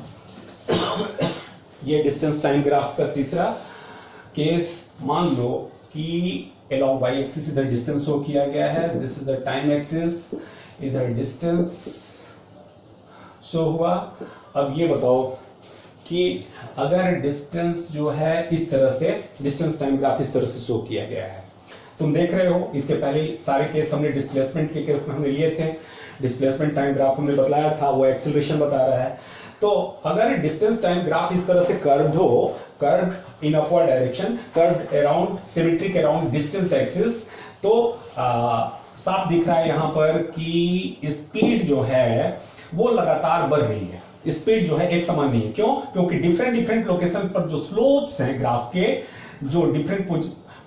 ये डिस्टेंस टाइम ग्राफ का तीसरा केस, मान लो कि along y एक्सिस इधर डिस्टेंस शो किया गया है, this is the time axis, इधर डिस्टेंस शो हुआ। अब ये बताओ कि अगर डिस्टेंस जो है इस तरह से, डिस्टेंस टाइम ग्राफ इस तरह से शो किया गया है, तुम देख रहे हो, इसके पहले सारे केस हमने डिस्प्लेसमेंट के केस में हमने लिए थे, डिस्प्लेसमेंट टाइम ग्राफ हमने बतलाया था, वो एक्सेलरेशन बता रहा है। तो अगर डिस्टेंस टाइम ग्राफ इस तरह से कर्व्ड हो, curved in upward direction, curved around, symmetric around distance axis, तो साफ दिख रहा है यहां पर कि स्पीड जो है वो लगातार बढ़ रही है। स्पीड जो है एक समान नहीं है। क्यों? क्योंकि डिफरेंट लोकेशन पर जो स्लोप्स हैं ग्राफ के, जो डिफरेंट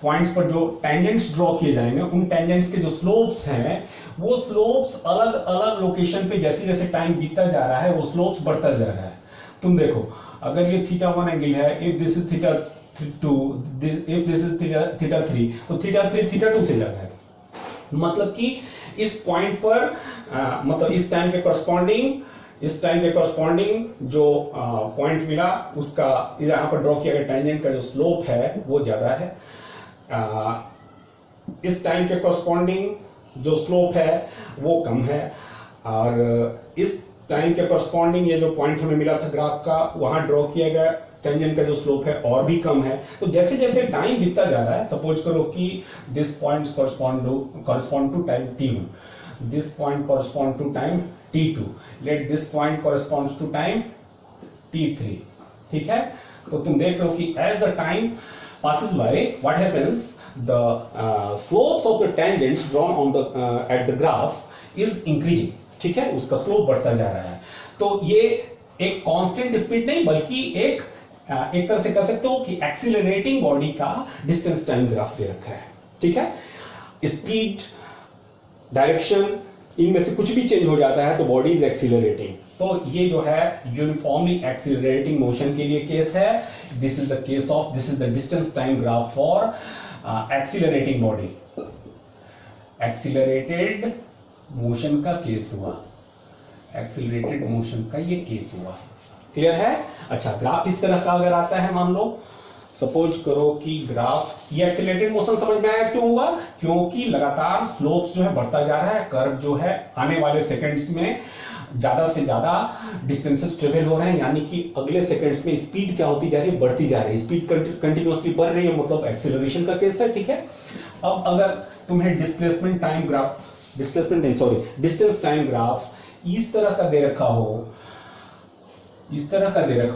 पॉइंट्स पर जो टेंजेंट्स ड्रॉ किए जाएंगे, उन टेंजेंट्स के जो स्लोप्स हैं वो स्लोप्स अलग अलग लोकेशन पे जैसे जैसे टाइम बीतता जा रहा है वो स्लोप्स बढ़ता जा रहा है। तुम देखो, अगर ये थीटा 1 एंगल है, if this is theta 2, if this is theta 3, तो थीटा 3 थीटा 2 से ज्यादा है। मतलब कि इस पॉइंट पर मतलब इस टाइम के कॉरस्पॉन्डिंग जो पॉइंट मिला उसका यहाँ पर ड्रॉ किया गया टेंजेंट का जो स्लोप है वो ज्यादा है, इस टाइम के कॉरस्पॉन्डिंग जो स्लोप है वो कम है, और इस टाइम के कॉरस्पॉन्डिंग ये जो पॉइंट हमें मिला था ग्राफ का वहां ड्रॉ किया गया टेंजेंट का जो स्लोप है और भी कम है। तो जैसे जैसे टाइम बीतता जा रहा है, सपोज करो कि this points correspond to time t1, this point correspond to time t2, let this point corresponds to time t3, ठीक है। तो तुम देख रहे हो कि as the time passes by, what happens, the slopes of the tangents drawn on the at the graph is increasing, ठीक है, उसका स्लोप बढ़ता जा रहा है। तो ये एक कांस्टेंट स्पीड नहीं बल्कि एक तरह से कह सकते हो कि एक्सीलरेटिंग बॉडी का डिस्टेंस टाइम ग्राफ दे रखा है, ठीक है। स्पीड, डायरेक्शन, इनमें से कुछ भी चेंज हो जाता है तो बॉडी इज एक्सीलरेटिंग। तो ये जो है यूनिफॉर्मली एक्सीलरेटिंग मोशन के लिए केस है। This is the distance time graph for accelerating body. Accelerated motion का केस हुआ, एक्सीलरेटेड मोशन का ये केस हुआ, क्लियर है। अच्छा, ग्राफ इस तरह का अगर आता है, मान लो सपोज करो कि ग्राफ, ये एक्सीलरेटेड मोशन समझ में आया क्यों हुआ, क्योंकि लगातार स्लोप्स जो है बढ़ता जा रहा है, कर्व जो है आने वाले सेकंड्स में ज्यादा से ज्यादा डिस्टेंसेस ट्रेवल हो रहे हैं, यानी कि अगले सेकंड्स में स्पीड क्या होती जा रही है, बढ़ती जा रही है, स्पीड कंटिन्यूअसली बढ़ रही है, मतलब एक्सीलरेशन का केस है, ठीक है। अब अगर तुम्हें डिस्टेंस टाइम ग्राफ इस तरह का दे रखा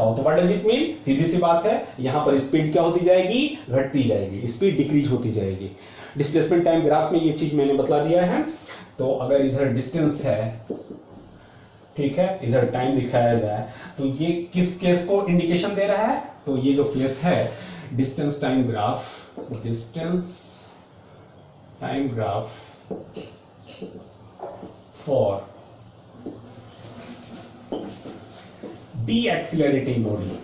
हो, तो व्हाट डज इट मीन, सीधी सी बात है, यहां पर स्पीड क्या होती जाएगी, घटती जाएगी, स्पीड डिक्रीज होती जाएगी। डिस्प्लेसमेंट टाइम ग्राफ में ये चीज मैंने बतला दिया है। तो अगर इधर डिस्टेंस है, ठीक है, इधर टाइम दिखाया जाए, तो ये किस केस को इंडिकेशन दे रहा है, तो ये जो केस है distance time graph for decelerating body,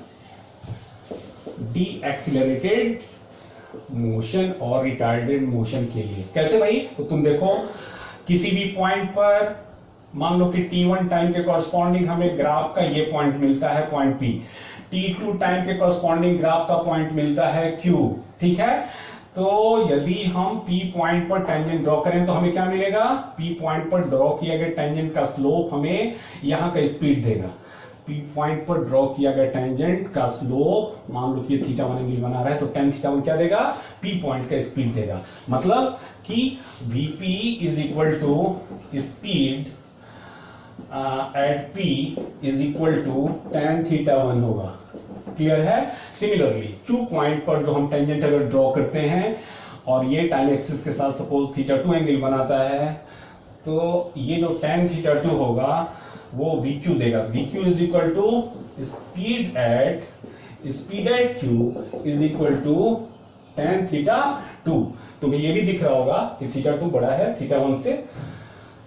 decelerated motion और रिटार्डेड मोशन के लिए। कैसे भाई, तो तुम देखो किसी भी पॉइंट पर मान लो कि t1 टाइम के कॉरस्पॉन्डिंग हमें ग्राफ का ये पॉइंट मिलता है पॉइंट P, t2 टाइम के कॉरस्पॉन्डिंग ग्राफ का पॉइंट मिलता है Q, ठीक है। तो यदि हम P पॉइंट पर टेंजेंट ड्रॉ करें तो हमें क्या मिलेगा, P पॉइंट पर ड्रॉ किया गया टेंजेंट का स्लोप हमें यहां का स्पीड देगा। P पॉइंट पर ड्रॉ किया गया टेंजेंट का स्लोप, मान लो कि थीटा 1 एंगल बना रहा है, तो tan थीटा 1 क्या देगा, P पॉइंट का स्पीड देगा। मतलब कि Vp is equal to speed at P is equal to tan theta 1 होगा, क्लियर है। सिमिलरली Q पॉइंट पर जो हम टेंजेंट अगर ड्रॉ करते हैं और ये टाइम एक्सिस के साथ सपोज थीटा 2 एंगल बनाता है, तो ये जो tan थीटा 2 होगा वो VQ देगा। VQ is equal to speed at Q is equal to tan theta 2। तुम्हें ये भी दिख रहा होगा कि थीटा 2 बड़ा है थीटा 1 से,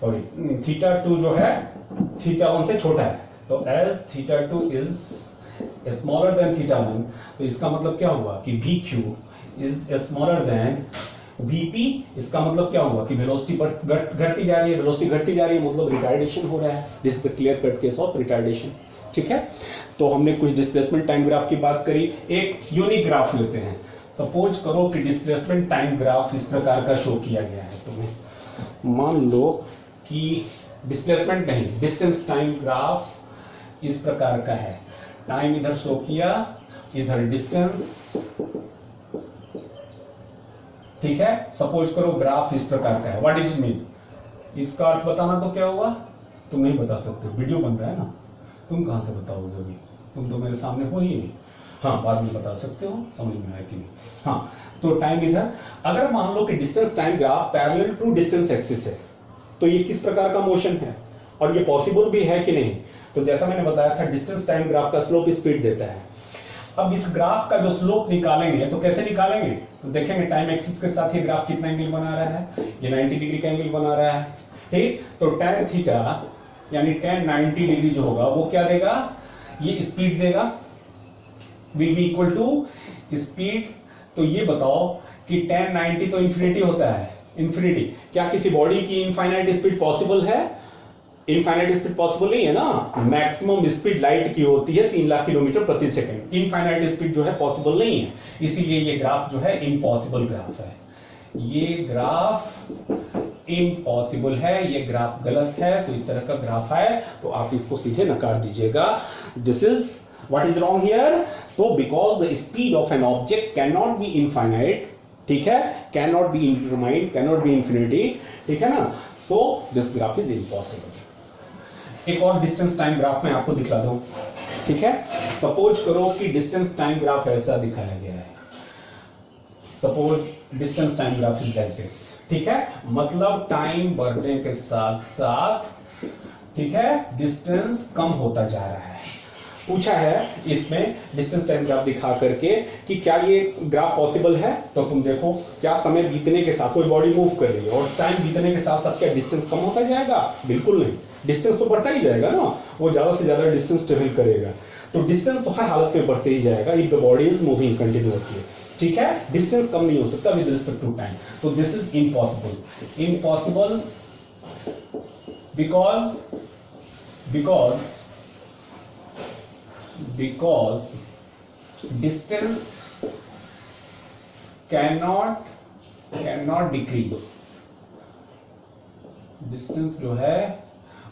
सॉरी थीटा 2 जो है थीटा 1 से छोटा है, तो as theta 2 is smaller than theta 1, तो इसका मतलब क्या हुआ कि VQ is smaller than Vp। इसका मतलब क्या हुआ कि वेलोसिटी घटती जा रही है, वेलोसिटी घटती जा रही है, मतलब रिटार्डेशन हो रहा है। This is the clear cut case of retardation, ठीक है। तो हमने कुछ डिस्प्लेसमेंट टाइम ग्राफ की बात करी, एक यूनिक ग्राफ लेते हैं। सपोज करो कि डिस्प्लेसमेंट टाइम ग्राफ इस प्रकार का शो किया गया है, तो मान लो कि डिस्प्लेसमेंट नहीं, डिस्टेंस टाइम ग्राफ इस प्रकार का है। टाइम इधर शो किया, इधर डिस्टेंस, ठीक है। सपोज करो ग्राफ इस प्रकार का है, व्हाट इज मीन, इसका अर्थ बताना तो क्या हुआ, तुम नहीं बता सकते, वीडियो बन रहा है ना, तुम कहां से बताओगे अभी, तुम तो मेरे सामने हो ही नहीं। हाँ, बाद में बता सकते हो, समझ में आया कि नहीं। हाँ, तो टाइम इधर, अगर मान लो कि distance time graph parallel to distance axis है, तो ये किस प्रकार का मोशन है और ये पॉसिबल भी है कि नहीं। तो जैसा मैंने बताया था, डिस्टेंस टाइम ग्राफ का स्लोप स्पीड देता है। अब इस ग्राफ का जो स्लोप निकालेंगे तो कैसे निकालेंगे, तो देखेंगे टाइम एक्सिस के साथ ये ग्राफ कितना एंगल बना रहा है, ये 90 डिग्री का एंगल बना रहा है, ठीक। तो tan थीटा यानी tan 90 डिग्री जो होगा वो क्या देगा, ये स्पीड देगा, will be equal to speed, तो ये बताओ कि 1090 तो इंफिनिटी होता है, इंफिनिटी। क्या किसी बॉडी की इनफाइनाइट स्पीड पॉसिबल है? इनफाइनाइट स्पीड पॉसिबल नहीं है ना। मैक्सिमम स्पीड लाइट की होती है 3 लाख किलोमीटर प्रति सेकंड। इनफाइनाइट स्पीड जो है पॉसिबल नहीं है, इसीलिए ये ग्राफ जो है इम्पॉसिबल ग्राफ है। ये ग्राफ इम्पॉसिबल है, ये ग्राफ गलत है। तो इस तरह का ग्राफ है तो आप इसको सीधे नकार दीजिएगा। This is what is wrong here. तो because the speed of an object can not be infinite, ठीक है, can not be indeterminate, can not be infinity, ठीक है ना। So this graph is impossible. एक और डिस्टेंस टाइम ग्राफ में आपको दिखला दूं, ठीक है। सपोज करो कि डिस्टेंस टाइम ग्राफ ऐसा दिखाया गया है। Suppose distance time graph is like this, ठीक है। मतलब टाइम बढ़ने के साथ साथ, ठीक है, डिस्टेंस कम होता जा रहा है। पूछा है इसमें डिस्टेंस टाइम ग्राफ दिखा करके कि क्या ये ग्राफ पॉसिबल है। तो तुम देखो, क्या समय बीतने के साथ कोई बॉडी मूव कर रही है और टाइम बीतने के साथ साथ क्या डिस्टेंस कम होता जाएगा? बिल्कुल नहीं, डिस्टेंस तो बढ़ता ही जाएगा ना, वो ज्यादा से ज्यादा डिस्टेंस ट्रेवल करेगा। तो डिस्टेंस तो हर हालत में बढ़ते ही जाएगा if the body is moving continuously, ठीक है। डिस्टेंस कम नहीं हो सकता विद रिस्पेक्ट टू टाइम। तो this is impossible. Impossible because distance cannot decrease। Distance जो है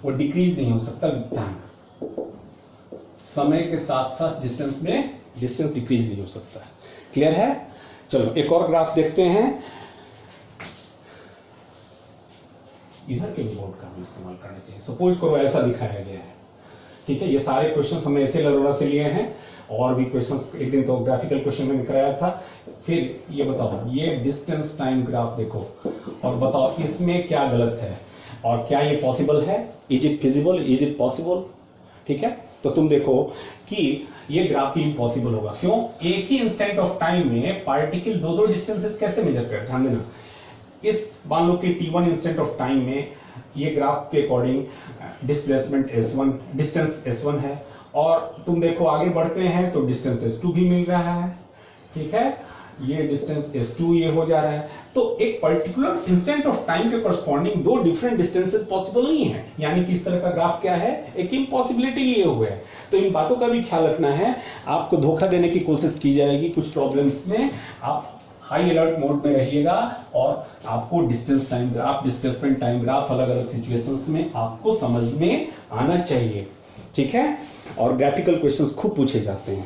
वो डिक्रीज नहीं हो सकता विद टाइम। समय के साथ साथ डिस्टेंस में डिस्टेंस डिक्रीज नहीं हो सकता। क्लियर है? चलो एक और ग्राफ देखते हैं। इधर के बोर्ड का हम इस्तेमाल करना चाहिए। सपोज करो ऐसा दिखाया गया है, ठीक है। ये सारे क्वेश्चन हमने ऐसे अरोड़ा से लिए हैं, और भी क्वेश्चंस एक दिन तो ग्राफिकल क्वेश्चन मैंने कराया था। फिर ये बताओ, ये डिस्टेंस टाइम ग्राफ देखो और बताओ इसमें क्या गलत है और क्या ये पॉसिबल है। Is it feasible, is it possible, ठीक है। तो तुम देखो कि ये ग्राफ ही इम्पॉसिबल होगा। क्यों? एक ही इंस्टेंट ऑफ टाइम में पार्टिकल दो डिस्टेंसेस कैसे मेजर करते हैं? ध्यान देना, इस मान लो कि t1 इंस्टेंट ऑफ टाइम में ये ग्राफ के according displacement s1, distance s1 है, और तुम देखो आगे बढ़ते हैं तो डिस्टेंस s2 भी मिल रहा है, ठीक है। ये डिस्टेंस s2 ये हो जा रहा है। तो एक पर्टिकुलर इंस्टेंट ऑफ टाइम के करस्पॉन्डिंग दो डिफरेंट डिस्टेंसेस पॉसिबल नहीं है, यानी कि इस तरह का ग्राफ क्या है? एक इम्पॉसिबिलिटी लिए हुए है। तो इन बातों का भी ख्याल रखना है। आपको धोखा देने की कोशिश की जाएगी कुछ प्रॉब्लम्स में। आप हाई अलर्ट मोड में रहिएगा और आपको distance time graph, displacement time graph अलग अलग सिचुएशंस में आपको समझ में आना चाहिए, ठीक है। और ग्राफिकल क्वेश्चंस खूब पूछे जाते हैं,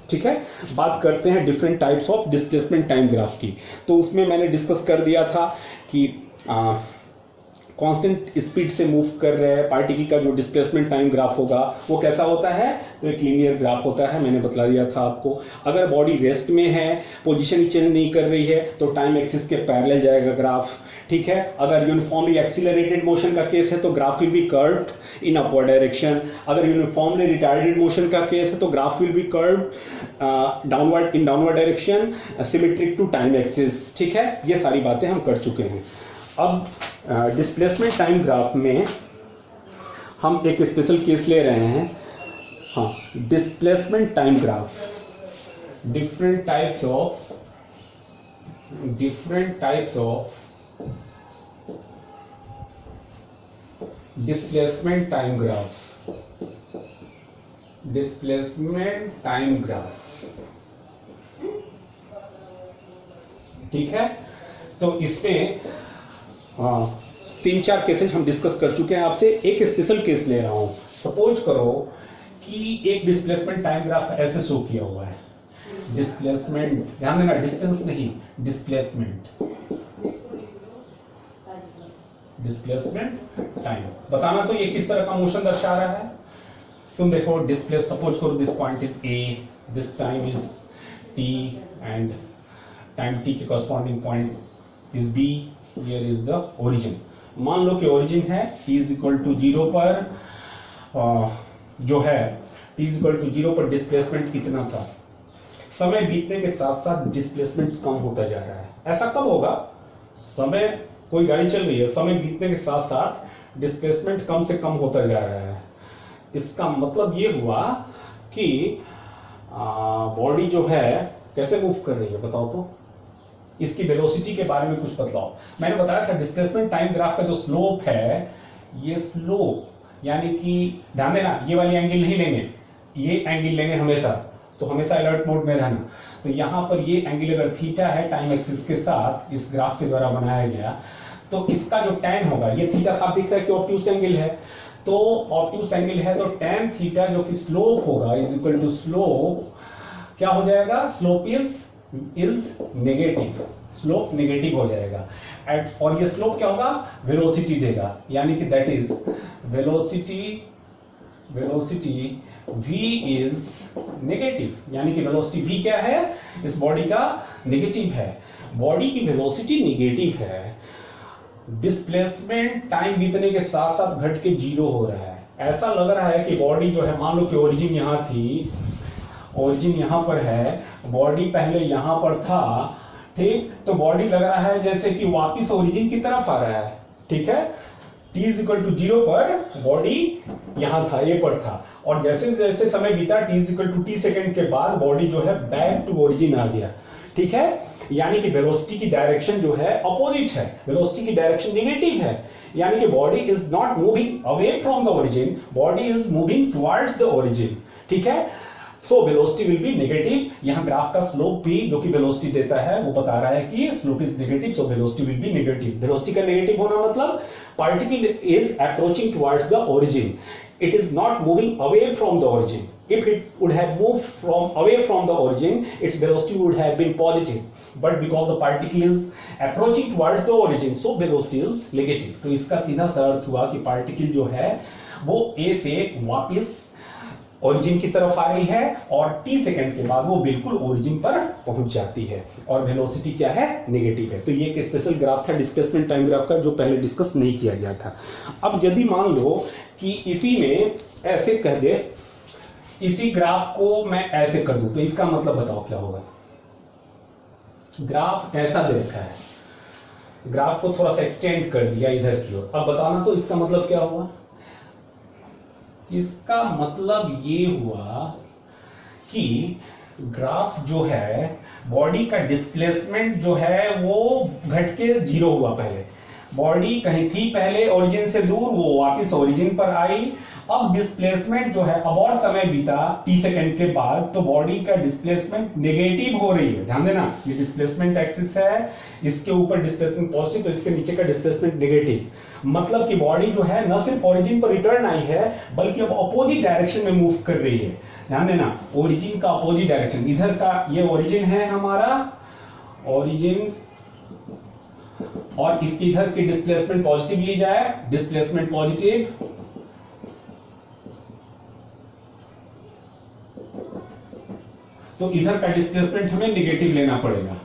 ठीक है। बात करते हैं different types of displacement time graph की। तो उसमें मैंने डिस्कस कर दिया था कि कांस्टेंट स्पीड से मूव कर रहे हैं पार्टिकल का जो डिस्प्लेसमेंट टाइम ग्राफ होगा वो कैसा होता है? तो एक लीनियर ग्राफ होता है, मैंने बता दिया था आपको। अगर बॉडी रेस्ट में है, पोजीशन चेंज नहीं कर रही है, तो टाइम एक्सिस के पैरेलल जाएगा ग्राफ, ठीक है। अगर यूनिफॉर्मली एक्सीलरेटेड मोशन का केस है तो graph will be curved in upward direction. अगर यूनिफॉर्मली रिटार्डेड मोशन का केस है तो graph will be curved downward in downward direction symmetric to time axis, ठीक है। ये सारी बातें हम कर चुके हैं। अब डिस्प्लेसमेंट टाइम ग्राफ में हम एक स्पेशल केस ले रहे हैं। हाँ, displacement time graph, different types of displacement time graph, displacement time graph, ठीक है। तो इसमें 3-4 केसेस हम डिस्कस कर चुके हैं। आपसे एक स्पेशल केस ले रहा हूं। सपोज करो कि एक डिस्प्लेसमेंट टाइम ग्राफ ऐसे शो किया हुआ है। डिस्प्लेसमेंट, ध्यान देना, डिस्टेंस नहीं, डिस्प्लेसमेंट टाइम। बताना तो ये किस तरह का मोशन दर्शा रहा है। तुम देखो, डिस्प्लेस, सपोज करो this point is A, this time is T, and time T के corresponding point is B, here is the origin. मान लो कि ओरिजिन है t इज इक्वल टू 0 पर, जो है t इज इक्वल टू 0 पर डिस्प्लेसमेंट इतना था। समय बीतने के साथ साथ डिस्प्लेसमेंट कम होता जा रहा है। ऐसा कब होगा? समय, कोई गाड़ी चल रही है, समय बीतने के साथ साथ डिस्प्लेसमेंट कम से कम होता जा रहा है। इसका मतलब ये हुआ कि बॉडी जो है कैसे मूव कर रही है बताओ तो, इसकी वेलोसिटी के बारे में कुछ बतलाओ। मैंने बताया था डिस्प्लेसमेंट टाइम ग्राफ का जो स्लोप है, ये स्लोप यानी कि ध्यान देना ये वाली एंगल नहीं लेंगे, ये एंगल लेंगे हमेशा, तो हमेशा अलर्ट मोड में रहना। तो यहां पर ये एंगल अगर थीटा है टाइम एक्सिस के साथ इस ग्राफ के द्वारा बनाया गया, तो इसका जो tan होगा, ये थीटा साफ दिख रहा है कि ऑब्ट्यूस एंगल है, तो ऑब्ट्यूस एंगल है तो tan थीटा जो कि स्लोप होगा इज इक्वल टू स्लोप क्या हो जाएगा, slope is negative, slope negative हो जाएगा। और ये स्लोप क्या होगा, वेलोसिटी देगा, यानी कि that is velocity v is negative, यानी कि वेलोसिटी v क्या है, इस बॉडी का नेगेटिव है, बॉडी की वेलोसिटी नेगेटिव है, डिस्प्लेसमेंट टाइम बीतने के साथ साथ घट के 0 हो रहा है। ऐसा लग रहा है कि बॉडी जो है, मान लो कि ओरिजिन यहां थी, ओरिजिन यहां पर है, बॉडी पहले यहां पर था, ठीक, तो बॉडी लग रहा है जैसे कि वापिस ओरिजिन की तरफ आ रहा है, ठीक है, t इज इक्वल टू 0 पर बॉडी यहां था, ए पर था, और जैसे जैसे समय बीता t is equal to t second के बाद बॉडी जो है बैक टू ओरिजिन आ गया, ठीक है, यानी कि वेलोसिटी की डायरेक्शन जो है अपोजिट है, वेलोसिटी की डायरेक्शन नेगेटिव है, यानी कि body is not moving away from the origin, body is moving towards the origin, ठीक है। So velocity will be negative, यहां ग्राफ का स्लोप भी जो कि वेलोसिटी देता है वो बता रहा है कि slope is negative, so velocity will be negative. Velocity का नेगेटिव होना मतलब particle is approaching towards the origin, it is not moving away from the origin. If it would have moved away from the origin, its velocity would have been positive, but because the particle is approaching towards the origin, so velocity is negative. तो इसका सीधा सा अर्थ हुआ कि particle जो है वो A से वापस ओरिजिन की तरफ आ रही है और t सेकंड के बाद वो बिल्कुल ओरिजिन पर पहुंच जाती है, और वेलोसिटी क्या है, नेगेटिव है। तो ये एक स्पेशल ग्राफ था डिस्प्लेसमेंट टाइम ग्राफ का जो पहले डिस्कस नहीं किया गया था। अब यदि मान लो कि इसी में ऐसे कह दे, इसी ग्राफ को मैं ऐसे कर दूं, तो इसका मतलब बताओ क्या होगा। ग्राफ ऐसा दे रखा है, ग्राफ को थोड़ा सा एक्सटेंड कर दिया इधर की ओर, अब बताना तो इसका मतलब क्या हुआ। इसका मतलब ये हुआ कि ग्राफ जो है, बॉडी का डिस्प्लेसमेंट जो है वो घट के 0 हुआ, पहले बॉडी कहीं थी पहले ओरिजिन से दूर, वो वापस ओरिजिन पर आई, अब डिस्प्लेसमेंट जो है, अब और समय बीता t सेकंड के बाद, तो बॉडी का डिस्प्लेसमेंट नेगेटिव हो रही है। ध्यान देना, ये डिस्प्लेसमेंट एक्सिस है, इसके ऊपर डिस्प्लेसमेंट पॉजिटिव, तो इसके नीचे का डिस्प्लेसमेंट नेगेटिव, मतलब कि बॉडी जो है न सिर्फ ओरिजिन पर रिटर्न आई है बल्कि अब अपोजिट डायरेक्शन में मूव कर रही है। ध्यान देना, ओरिजिन का अपोजिट डायरेक्शन, इधर का ये ओरिजिन है हमारा, ओरिजिन, और इसके इधर की डिस्प्लेसमेंट पॉजिटिव ली जाए, डिस्प्लेसमेंट पॉजिटिव, तो इधर का डिस्प्लेसमेंट हमें नेगेटिव लेना पड़ेगा,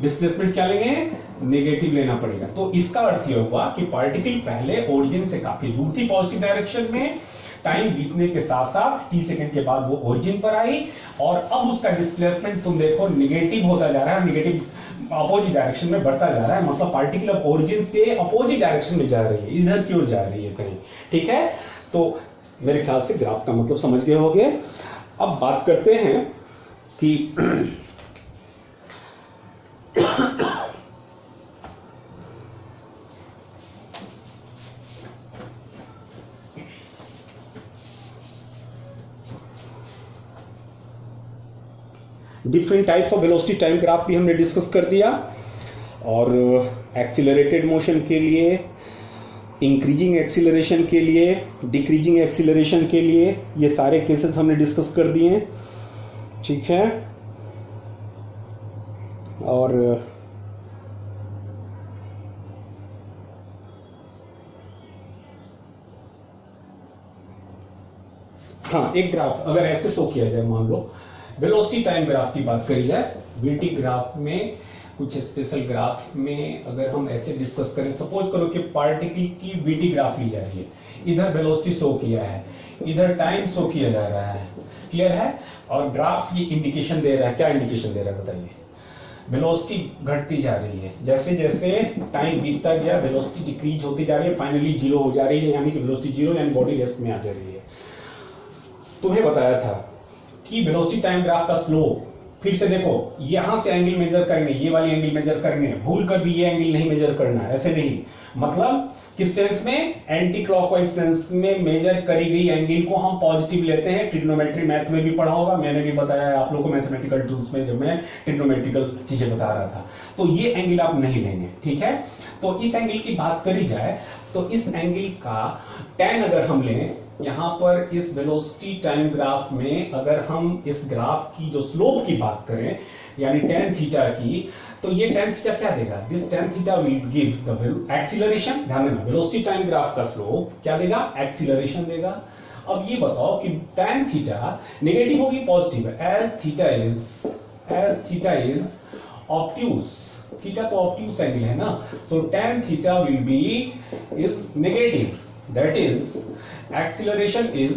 डिस्प्लेसमेंट क्या लेंगे, नेगेटिव लेना पड़ेगा। तो इसका अर्थ यह हुआ कि पार्टिकल पहले ओरिजिन से काफी दूर थी पॉजिटिव डायरेक्शन में, टाइम बीतने के साथ साथ t सेकंड के बाद वो ओरिजिन पर आई, और अब उसका डिस्प्लेसमेंट तुम देखो नेगेटिव होता जा रहा है, नेगेटिव अपोजिट डायरेक्शन में बढ़ता जा रहा है, मतलब पार्टिकल अब ओरिजिन से अपोजिट डायरेक्शन में जा रही है, इधर की ओर जा रही है कहीं, ठीक है। तो मेरे ख्याल से ग्राफ का मतलब समझ गए होंगे। अब बात करते हैं कि different types of velocity time graph भी हमने डिस्कस कर दिया, और एक्सीलरेटेड मोशन के लिए, इंक्रीजिंग एक्सीलरेशन के लिए, डिक्रीजिंग एक्सीलरेशन के लिए, ये सारे केसेस हमने डिस्कस कर दिए, ठीक है। और हाँ, एक ग्राफ अगर ऐसे शो किया जाए, मान लो वेलोसिटी टाइम ग्राफ की बात करी जाए, वीटी ग्राफ में, कुछ स्पेशल ग्राफ में अगर हम ऐसे डिस्कस करें, सपोज करो कि पार्टिकल की वीटी ग्राफ ली जा रही है, इधर वेलोसिटी शो किया है, इधर टाइम शो किया जा रहा है, क्लियर है, और ग्राफ ये इंडिकेशन दे रहा है, क्या इंडिकेशन दे रहा है बताइए, वेलोसिटी घटती जा रही है, जैसे जैसे टाइम बीतता गया वेलोसिटी डिक्रीज होती जा रही है, फाइनली 0 हो जा रही है, यानी कि वेलोसिटी 0 यानी बॉडी रेस्ट में आ जा रही है। तुम्हें बताया था कि वेलोसिटी टाइम ग्राफ का स्लोप फिर से देखो, यहां से एंगल मेजर करेंगे, ये वाली एंगल मेजर करेंगे, भूल कर भी ये एंगल नहीं मेजर करना है, ऐसे नहीं। मतलब किस सेंस में, एंटी क्लॉकवाइज सेंस में मेजर करी गई एंगल को हम पॉजिटिव लेते हैं। ट्रिग्नोमेट्री मैथ में भी पढ़ा होगा, मैंने भी बताया है आप लोगों को मैथमेटिकल टूल्स में जब मैं ट्रिग्नोमेट्रिकल चीजें बता रहा था। तो ये एंगल आप नहीं लेंगे, ठीक है। तो इस एंगल की बात करी जाए तो इस एंगल का tan अगर हम लें, यहां पर इस वेलोसिटी टाइम ग्राफ में अगर हम इस ग्राफ की जो स्लोप की बात करें यानी tan थीटा की, तो ये tan थीटा क्या देगा, this tan theta will give the acceleration. ध्यान देना, वेलोसिटी टाइम ग्राफ का स्लोप क्या देगा, एक्सीलरेशन देगा। अब ये बताओ कि tan थीटा नेगेटिव होगी positive, as theta is obtuse, theta तो ऑब्ट्यूस एंगल है ना, so tan theta will be is negative, that is acceleration is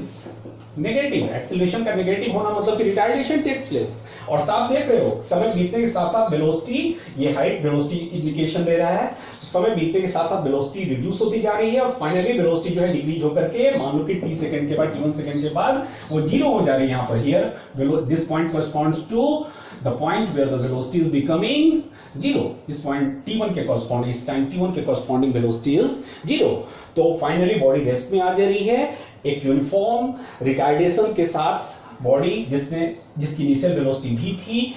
negative. Acceleration का नेगेटिव होना मतलब कि रिटार्डेशन टेक्स प्लेस। और साथ देख रहे हो, समय बीतने के साथ साथ वेलोसिटी, ये हाइट वेलोसिटी इंडिकेशन दे रहा है, समय बीतने के साथ साथ वेलोसिटी रिड्यूस होती जा रही है और फाइनली वेलोसिटी जो है डिक्रीज होकर के मान लो कि t सेकंड के बाद, t1 सेकंड के बाद वो जीरो हो जा रही है। यहाँ पर here this point corresponds to the point where the velocity is becoming zero. इस पॉइंट t1 के कॉरेस्पॉन्डिंग, इस टाइम t1 के कॉरेस्पॉन्डिंग वेलोसिटी इज जीरो। तो फाइनली बॉडी रेस्ट में आ जा रही है एक यूनिफॉर्म रिटार्डेशन के साथ। बॉडी जिसकी इनिशियल वेलोसिटी भी थी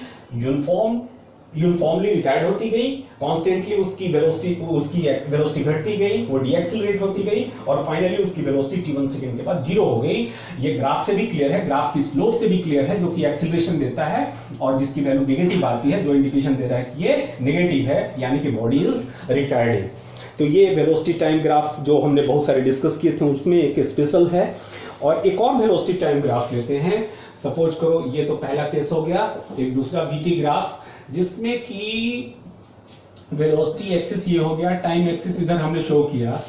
यूनिफॉर्मली रिटायर्ड होती गई, कॉन्स्टेंटली उसकी वेलोसिटी घटती गई, वो डीएक्सिलरेट होती गई और फाइनली उसकी वेलोसिटी t1 सेकंड के बाद जीरो हो गई। ये ग्राफ से भी क्लियर है, ग्राफ की स्लोप से भी क्लियर है, जो कि एक्सीलरेशन देता है और जिसकी वैल्यू नेगेटिव आती है, जो इंडिकेशन दे रहा है कि ये नेगेटिव है, यानी कि बॉडी इज रिटायर्ड। तो ये वेलोसिटी टाइम ग्राफ जो हमने बहुत सारे डिस्कस किए थे उसमें एक स्पेशल है। और एक और वेलोसिटी टाइम ग्राफ लेते हैं। सपोज करो ये तो पहला केस हो गया, एक दूसरा बीटी ग्राफ जिसमें कि वेलोसिटी एक्सिस ये हो गया, टाइम एक्सिस इधर हमने शो किया।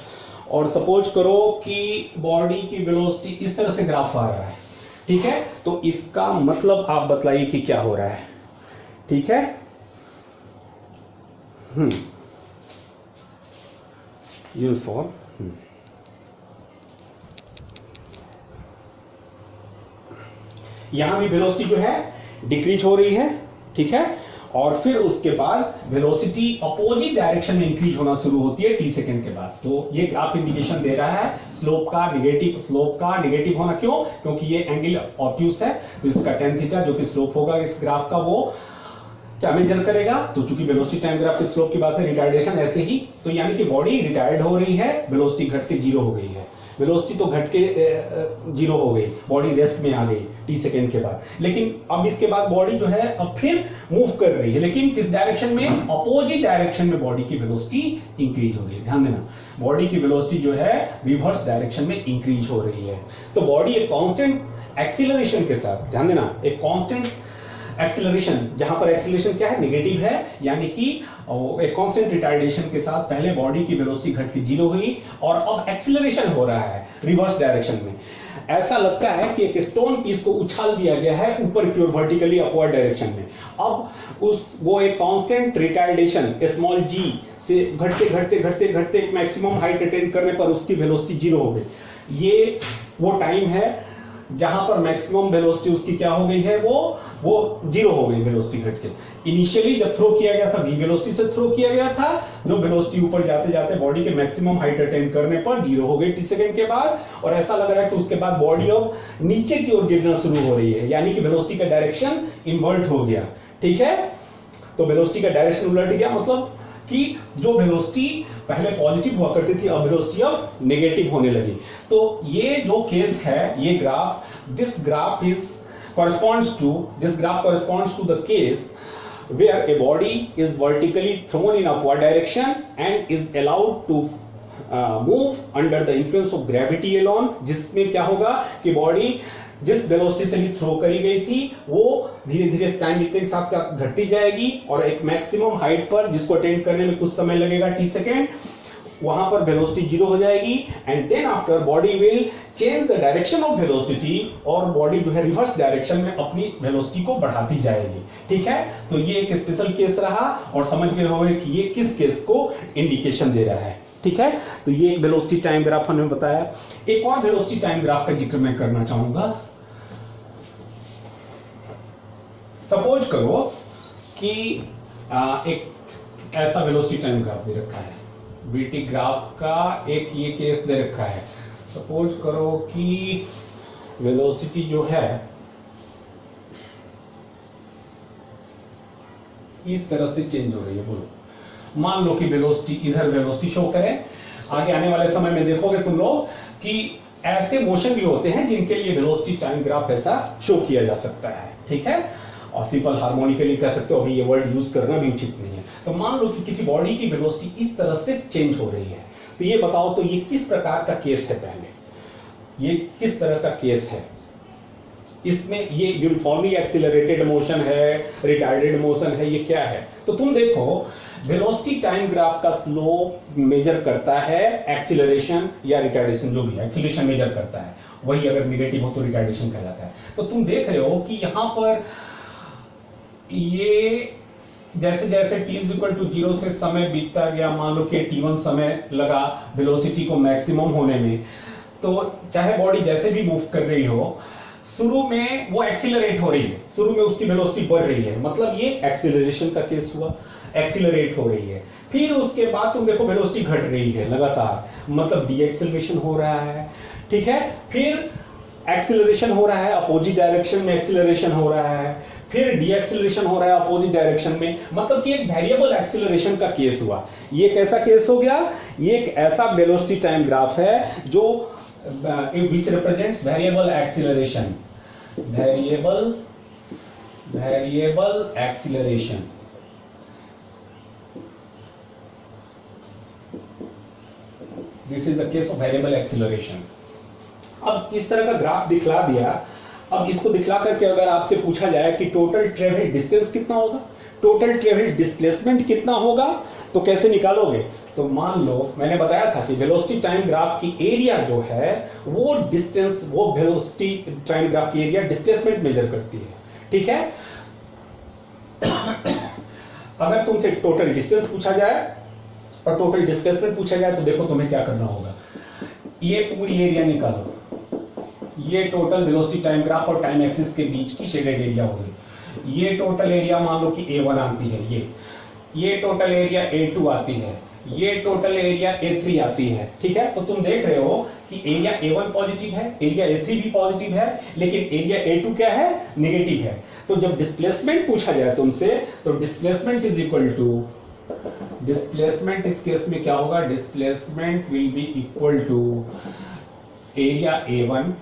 और सपोज करो कि बॉडी की वेलोसिटी इस तरह से ग्राफ आ रहा है, ठीक है। तो इसका मतलब आप बतलाइए कि क्या हो रहा है, ठीक है। यूनिफॉर्म यहां भी वेलोसिटी जो है डिक्रीज हो रही है, ठीक है। और फिर उसके बाद वेलोसिटी अपोजिट डायरेक्शन में इंक्रीज होना शुरू होती है t सेकंड के बाद। तो ये ग्राफ इंडिकेशन दे रहा है स्लोप का नेगेटिव होना। क्यों? क्योंकि ये एंगल ऑब्ट्यूस है, तो इसका tan थीटा जो कि स्लोप होगा इस ग्राफ का वो क्या मेजर करेगा। तो चूंकि वेलोसिटी टाइम ग्राफ के स्लोप की बात है, रिटार्डेशन ऐसे ही, तो यानी कि बॉडी रिटायर्ड हो रही है, वेलोसिटी घट के जीरो हो गई है। वेलोसिटी तो घट के जीरो हो गई, बॉडी रेस्ट में आ गई t सेकंड के बाद। लेकिन अब इसके बाद बॉडी जो है अब फिर मूव कर रही है, लेकिन किस डायरेक्शन में, अपोजिट डायरेक्शन में बॉडी की वेलोसिटी इंक्रीज हो रही है। ध्यान देना, बॉडी की वेलोसिटी जो है रिवर्स डायरेक्शन में इंक्रीज हो रही है। तो बॉडी एक कांस्टेंट एक्सीलरेशन के साथ, ध्यान देना, एक कांस्टेंट एक्सीलरेशन, जहां पर एक्सीलरेशन क्या है, नेगेटिव है, यानी कि एक कांस्टेंट रिटार्डेशन के साथ पहले बॉडी की वेलोसिटी घट के जीरो हुई और अब एक्सीलरेशन हो रहा है रिवर्स डायरेक्शन में। ऐसा लगता है कि एक स्टोन पीस को उछाल दिया गया है ऊपर की ओर वर्टिकली अपवर्ड डायरेक्शन में। अब वो एक कांस्टेंट रिटार्डेशन स्मॉल g से घटते एक मैक्सिमम हाइट अटेन करने पर उसकी वेलोसिटी जीरो हो गई। ये वो टाइम है जहां पर मैक्सिमम वेलोसिटी उसकी क्या हो गई है, वो जीरो हो गई वेलोसिटी घट के। इनिशियली जब थ्रो किया गया था v वेलोसिटी से थ्रो किया गया था, जो वेलोसिटी ऊपर जाते जाते बॉडी के मैक्सिमम हाइट अटेन करने पर जीरो हो गई t सेकंड के बाद। और ऐसा लग रहा है कि उसके बाद बॉडी अब नीचे की ओर गिरना शुरू हो रही है, यानी कि वेलोसिटी का डायरेक्शन इन्वर्ट हो गया, ठीक है। तो वेलोसिटी का डायरेक्शन उलट गया, मतलब कि जो वेलोसिटी पहले पॉजिटिव हुआ करती थी अब वेलोसिटी अब नेगेटिव होने लगी। तो ये जो केस है, ये graph, this graph corresponds to the case where a body is vertically thrown in upward direction and is allowed to move under the influence of gravity alone, जिसमें क्या होगा कि बॉडी जिस वेलोसिटी से भी थ्रो करी गई थी वो धीरे धीरे टाइम बीतने के साथ घटती जाएगी और एक मैक्सिमम हाइट पर, जिसको अटेंड करने में कुछ समय लगेगा t सेकेंड, वहां पर वेलोसिटी जीरो हो जाएगी। And then after body will change the direction of velocity, और बॉडी जो है रिवर्स डायरेक्शन में अपनी वेलोसिटी को बढ़ाती जाएगी, ठीक है। तो ये एक स्पेशल केस रहा और समझ गए होंगे कि ये किस केस को इंडिकेशन दे रहा है, ठीक है। तो ये एक वेलोसिटी टाइम ग्राफ हमने बताया। एक और वेलोसिटी टाइम ग्राफ का जिक्र मैं करना चाहूंगा। सपोज करो कि एक ऐसा वेलोसिटी टाइम ग्राफ दे रखा है, बीटी ग्राफ का एक ये केस दे रखा है। सपोज करो कि वेलोसिटी जो है इस तरह से चेंज हो रही है। बोलो, मान लो कि वेलोसिटी इधर वेलोसिटी शो करे, आगे आने वाले समय में देखोगे तुम लोग कि ऐसे मोशन भी होते हैं जिनके लिए वेलोसिटी टाइम ग्राफ ऐसा शो किया जा सकता है, ठीक है। और सिंपल हार्मोनिकली कह सकते हो, अभी ये वर्ड यूज करना भी उचित नहीं है। तो मान लो कि किसी बॉडी की वेलोसिटी इस तरह से चेंज हो रही है, तो ये बताओ तो ये किस प्रकार का केस है? पहले ये किस तरह का केस है? इसमें ये यूनिफॉर्मली एक्सिलरेटेड मोशन है, रिटार्डेड मोशन है, ये क्या है? तो तुम देखो, वेलोसिटी टाइम ग्राफ का स्लोप मेजर करता है एक्सिलरेशन या रिटार्डेशन, जो भी एक्सिलरेशन मेजर करता है, वही अगर निगेटिव हो तो रिटार्डेशन कहलाता है। तो तुम देख रहे हो कि यहां पर ये जैसे जैसे t0 से समय बीतता गया, मान लो कि t1 समय लगा वेलोसिटी को मैक्सिमम होने में, तो चाहे बॉडी जैसे भी मूव कर रही हो, शुरू में वो एक्सिलरेट हो रही है, शुरू में उसकी वेलोसिटी बढ़ रही है, मतलब ये एक्सिलरेशन का केस हुआ, एक्सिलरेट हो रही है। फिर उसके बाद तुम देखो वेलोसिटी घट रही है लगातार, मतलब डी एक्सिलरेशन हो रहा है, ठीक है। फिर एक्सिलरेशन हो रहा है, अपोजिट डायरेक्शन में एक्सिलरेशन हो रहा है, फिर डी एक्सिलरेशन हो रहा है अपोजिट डायरेक्शन में, मतलब कि एक वेरिएबल एक्सिलरेशन का केस हुआ। ये कैसा केस हो गया? ये एक ऐसा वेलोसिटी टाइम ग्राफ है जो which represents variable acceleration, variable acceleration। This is the case of variable acceleration। अब इस तरह का ग्राफ दिखला दिया। अब इसको दिखला करके अगर आपसे पूछा जाए कि टोटल ट्रेवल डिस्टेंस कितना होगा, टोटल ट्रेवल डिस्प्लेसमेंट कितना होगा, तो कैसे निकालोगे? तो मान लो मैंने बताया था कि वेलोसिटी टाइम ग्राफ की एरिया जो है वो डिस्टेंस, वो वेलोसिटी टाइम ग्राफ की एरिया डिस्प्लेसमेंट मेजर करती है, ठीक है। अगर तुमसे टोटल डिस्टेंस पूछा जाए और टोटल डिस्प्लेसमेंट पूछा जाए, तो देखो तुम्हें क्या करना होगा। ये पूरी एरिया निकालो, ये टोटल वेलोसिटी टाइम ग्राफ और टाइम एक्सिस के बीच की शेडेड एरिया होगी। ये टोटल एरिया मान लो कि A1 आती है, ये टोटल एरिया A2 आती है, ये टोटल एरिया A3 आती है, ठीक है। तो तुम देख रहे हो कि एरिया A1 पॉजिटिव है, एरिया A3 भी पॉजिटिव है, लेकिन एरिया A2 क्या है? नेगेटिव है। तो जब डिस्प्लेसमेंट पूछा जाए तुमसे, तो displacement is equal to, displacement इस केस में क्या होगा? Displacement will be equal to area A1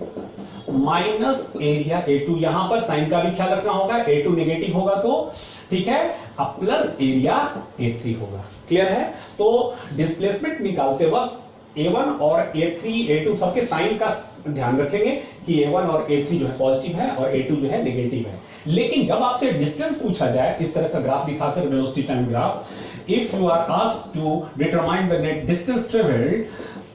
minus area A2। यहां पर साइन का भी ख्याल रखना होगा, A2 नेगेटिव होगा तो, ठीक है, अब प्लस एरिया A3 होगा। क्लियर है? तो डिस्प्लेसमेंट निकालते वक्त A1 और A3 A2 सबके साइन का ध्यान रखेंगे कि A1 और A3 जो है पॉजिटिव है और A2 जो है नेगेटिव है। लेकिन जब आपसे डिस्टेंस पूछा जाए, इस तरह का ग्राफ दिखाकर velocity time graph, if you are asked to determine the net distance travelled,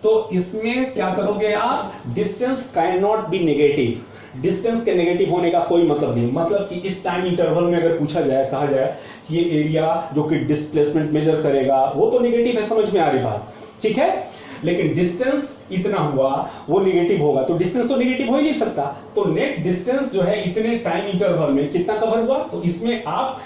तो इसमें क्या करोगे आप? Distance can not be negative. Distance के नेगेटिव होने का कोई मतलब नहीं, मतलब कि इस टाइम इंटरवल में अगर पूछा जाए, कहा जाए ये एरिया जो कि डिस्प्लेसमेंट मेजर करेगा वो तो नेगेटिव है, समझ में आ रही बात, ठीक है। लेकिन डिस्टेंस इतना हुआ वो नेगेटिव होगा, तो डिस्टेंस तो नेगेटिव हो ही नहीं सकता। तो नेट डिस्टेंस जो है इतने टाइम इंटरवल में कितना कवर हुआ, तो इसमें आप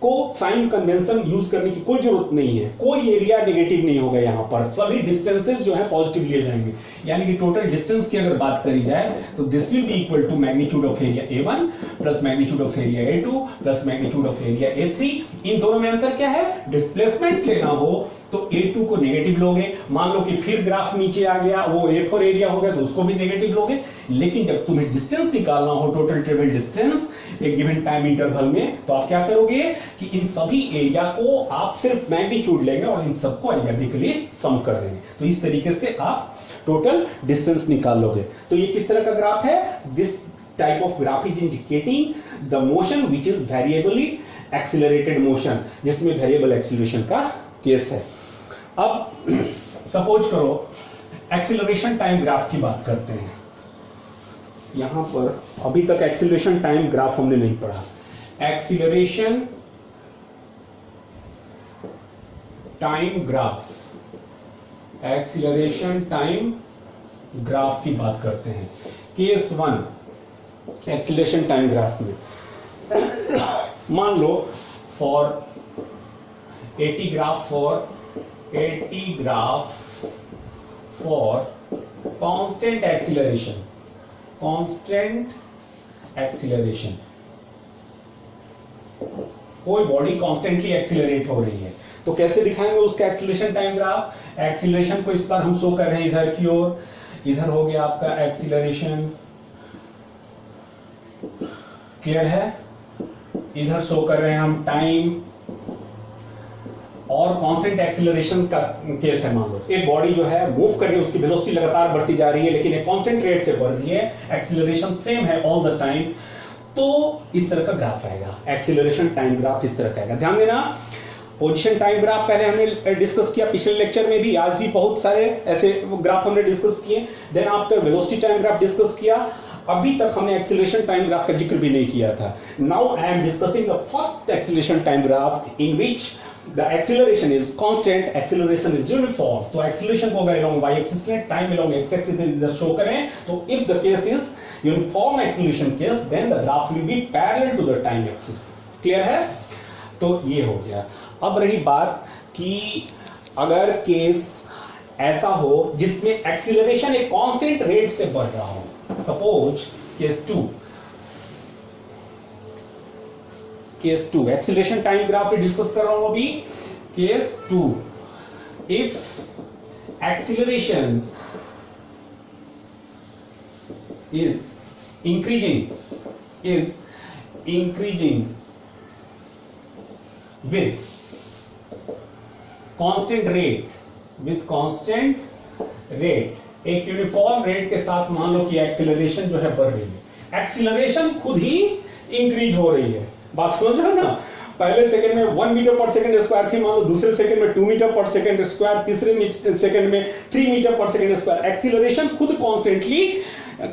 को साइन कन्वेंशन यूज करने की कोई जरूरत नहीं है, कोई एरिया नेगेटिव नहीं होगा, यहां पर सभी डिस्टेंसेस जो है पॉजिटिव लिए जाएंगे। यानी कि टोटल डिस्टेंस की अगर बात करी जाए तो this will be equal to magnitude of area A1 plus magnitude of area A2 plus magnitude of area A3। इन दोनों में अंतर क्या है? डिस्प्लेसमेंट लेना हो तो A2 को नेगेटिव लोगे, मान लो कि फिर ग्राफ नीचे आ गया, वो A4 एरिया हो गया तो उसको भी नेगेटिव लोगे। लेकिन जब तुम्हें डिस्टेंस निकालना हो, टोटल ट्रेवल डिस्टेंस एक गिवन टाइम इंटरवल में, तो आप क्या करोगे कि इन सभी एरिया को आप सिर्फ मैग्नीट्यूड लेंगे और इन सबको अलजेब्रिकली सम कर देंगे। तो इस तरीके से आप टोटल डिस्टेंस निकाल लोगे। तो ये किस तरह का ग्राफ है? This type of graph is indicating the motion which is वेरिएबली accelerated motion, जिसमें वेरिएबल एक्सिलरेशन का केस है। अब सपोज करो एक्सिलरेशन टाइम ग्राफ की बात करते हैं। यहां पर अभी तक एक्सिलरेशन टाइम ग्राफ हमने नहीं पढ़ा। Acceleration time graph, acceleration time graph की बात करते हैं। केस 1 एक्सिलरेशन टाइम ग्राफ में मान लो for AT graph for constant acceleration, कोई बॉडी कांस्टेंटली एक्सीलरेट हो रही है, तो कैसे दिखाएंगे उसका एक्सीलरेशन टाइम ग्राफ? एक्सीलरेशन को इस बार हम शो कर रहे हैं इधर की ओर, इधर हो गया आपका एक्सीलरेशन, क्लियर है? इधर शो कर रहे हैं हम टाइम, और कांस्टेंट एक्सीलरेशन का केस है। मान लो एक बॉडी जो है मूव कर रही है, उसकी वेलोसिटी लगातार बढ़ती जा रही है, लेकिन एक कांस्टेंट रेट से बढ़ रही है, एक्सीलरेशन सेम है ऑल द टाइम, तो इस तरह का ग्राफ आएगा, एक्सीलरेशन टाइम ग्राफ इस तरह का आएगा। ध्यान देना, पोजीशन टाइम ग्राफ पहले हमने डिस्कस किया पिछले लेक्चर में भी, आज भी बहुत सारे ऐसे ग्राफ हमने डिस्कस किए। Then after velocity time graph discuss किया, अभी तक हमने एक्सीलरेशन टाइम ग्राफ का जिक्र भी नहीं किया था। Now I am discussing the first acceleration time graph in which the acceleration is constant, acceleration is uniform। तो acceleration को अगर along y axis में, time along x axis इधर शो करें, तो if the case is uniform acceleration case, then the graph will be parallel to the time axis। Clear है? तो ये हो गया। अब रही बात कि अगर केस ऐसा हो जिसमें एक्सीलरेशन एक कांस्टेंट रेट से बढ़ रहा हो, suppose case 2 acceleration time graph पे डिस्कस कर रहा हूं अभी। Case 2, if acceleration is increasing with constant rate, एक यूनिफॉर्म रेट के साथ मान लो कि एक्सीलरेशन जो है बढ़ रही है, एक्सीलरेशन खुद ही इंक्रीज हो रही है। बात समझ रहे हो ना? पहले सेकंड में 1 मीटर पर सेकंड स्क्वायर थी, मान लो दूसरे सेकंड में 2 मीटर पर सेकंड स्क्वायर, तीसरे सेकंड में 3 metre per second square. Acceleration खुद कॉन्स्टेंटली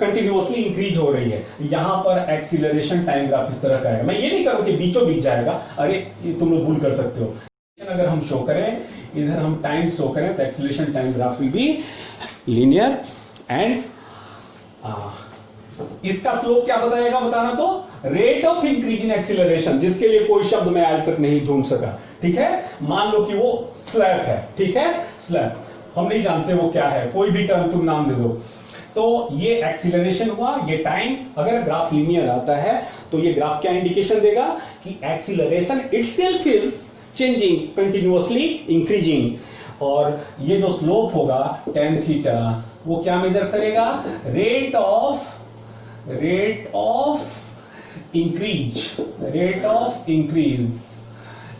कंटिन्यूअसली इंक्रीज हो रही है। यहां पर एक्सीलरेशन टाइम ग्राफ इस तरह का है। मैं ये नहीं करूं कि बीचों बीच जाएगा, अरे ये तुम लोग भूल कर सकते हो। अगर हम शो करें, इधर हम टाइम शो करें, तो acceleration time graph will be linear and इसका स्लोप क्या बताएगा? बताना तो rate of increase in acceleration, जिसके लिए कोई शब्द मैं आज तक नहीं ढूंढ सका। ठीक है, मान लो कि वो स्लैप है, ठीक है, स्लैप हम नहीं जानते वो क्या है, कोई भी टर्म तुम नाम दे दो। तो ये एक्सीलरेशन हुआ, ये टाइम। अगर ग्राफ लीनियर आता है तो ये ग्राफ क्या इंडिकेशन देगा कि acceleration itself is changing, continuously increasing. और ये जो स्लोप होगा tan थीटा, वो क्या मेजर करेगा? Rate of increase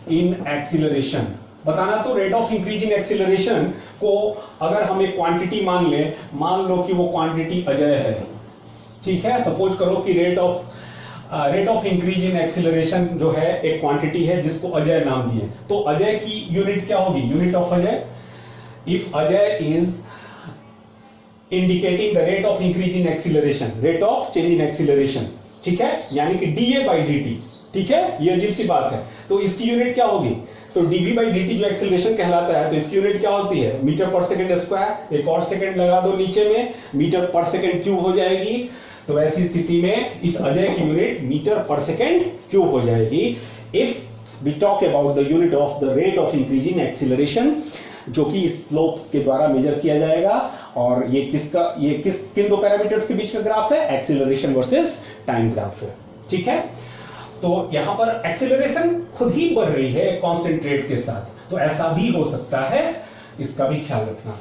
in acceleration. बताना तो rate of increase in acceleration को अगर हम एक क्वांटिटी मान ले, मान लो कि वो क्वांटिटी अजय है, ठीक है, सपोज करो कि rate of increase in acceleration जो है एक क्वांटिटी है जिसको अजय नाम दिए। तो अजय की यूनिट क्या होगी? Unit of Ajay, if Ajay is indicating the rate of increase in acceleration, rate of change in acceleration, ठीक है, यानी कि dA/dt, ठीक है, ये अजीब सी बात है। तो इसकी यूनिट क्या होगी? तो dV/dt जो एक्सीलरेशन कहलाता है, तो इसकी यूनिट क्या होती है? Metre per second square. एक और सेकंड लगा दो नीचे में, मीटर पर सेकंड क्यूब हो जाएगी। तो ऐसी स्थिति में इस अजय की unit metre per second cube हो जाएगी। If we talk about the unit of the rate of increase in acceleration, जो कि इस स्लोप के द्वारा मेजर किया जाएगा। और ये किन दो पैरामीटर्स के बीच का ग्राफ है? एक्सीलरेशन वर्सेस टाइम ग्राफ है, ठीक है। तो यहां पर एक्सीलरेशन खुद ही बढ़ रही है कांस्टेंट रेट के साथ, तो ऐसा भी हो सकता है, इसका भी ख्याल रखना।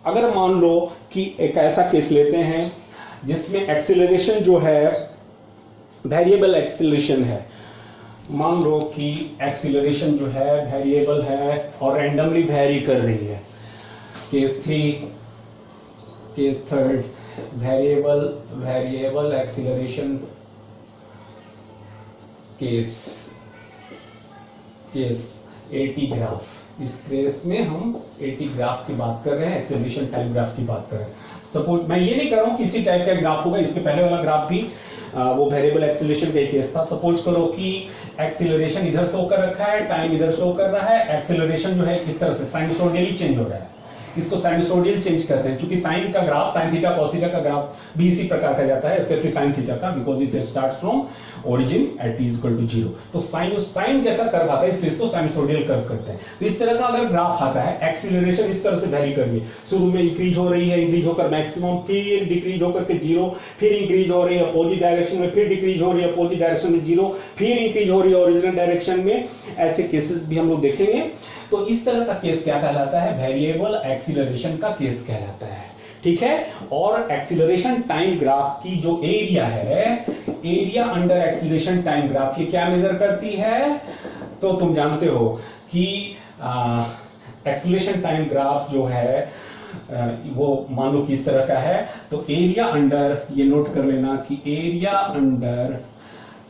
अगर मान लो कि एक ऐसा केस लेते हैं जिसमें एक्सीलरेशन जो है वेरिएबल एक्सीलरेशन है, मान लो कि एक्सीलरेशन जो है वेरिएबल है और रैंडमली वेरी कर रही है। Case third, variable acceleration case AT graph. इस केस में हम AT ग्राफ की बात कर रहे हैं, एक्सीलरेशन टाइम ग्राफ की बात कर रहे हैं। सपोज मैं ये नहीं कर रहा हूं किसी टाइप का ग्राफ होगा, इसके पहले वाला ग्राफ भी वो वेरिएबल एक्सीलरेशन का केस था। सपोज करो कि एक्सीलरेशन इधर शो कर रखा है, टाइम इधर शो कर रहा है, एक्सीलरेशन जो है इस तरह से साइनसोइडली चेंज हो रहा है। इसको साइनसोइडल चेंज करते हैं, क्योंकि साइन का graph, sine theta cos theta का ग्राफ भी इसी प्रकार का जाता है, स्पेशली साइन थीटा का, because it starts from origin at t equal to 0। तो साइन जैसा कर्व आता है, इसलिए इसको साइनसोइडल कर्व करते हैं। तो इस तरह का अगर ग्राफ आता है, एक्सीलरेशन इस तरह से वैरी करिए, शुरू में इंक्रीज हो रही है, इंक्रीज होकर मैक्सिमम, फिर डिक्रीज होकर के 0, फिर इंक्रीज हो रही है अपोजिट डायरेक्शन में, फिर डिक्रीज हो रही है अपोजिट डायरेक्शन में 0, फिर इंक्रीज हो रही है ओरिजिनल डायरेक्शन में। ऐसे केसेस भी हम लोग देखेंगे। तो इस तरह का केस क्या कहलाता है? वेरिएबल एक्सीलरेशन का केस कहलाता है, ठीक है। और एक्सीलरेशन टाइम ग्राफ की जो एरिया है, area under acceleration time graph ये क्या मेजर करती है? तो तुम जानते हो कि एक्सीलरेशन टाइम ग्राफ जो है वो मान लो किस तरह का है। तो एरिया अंडर, ये नोट कर लेना कि area under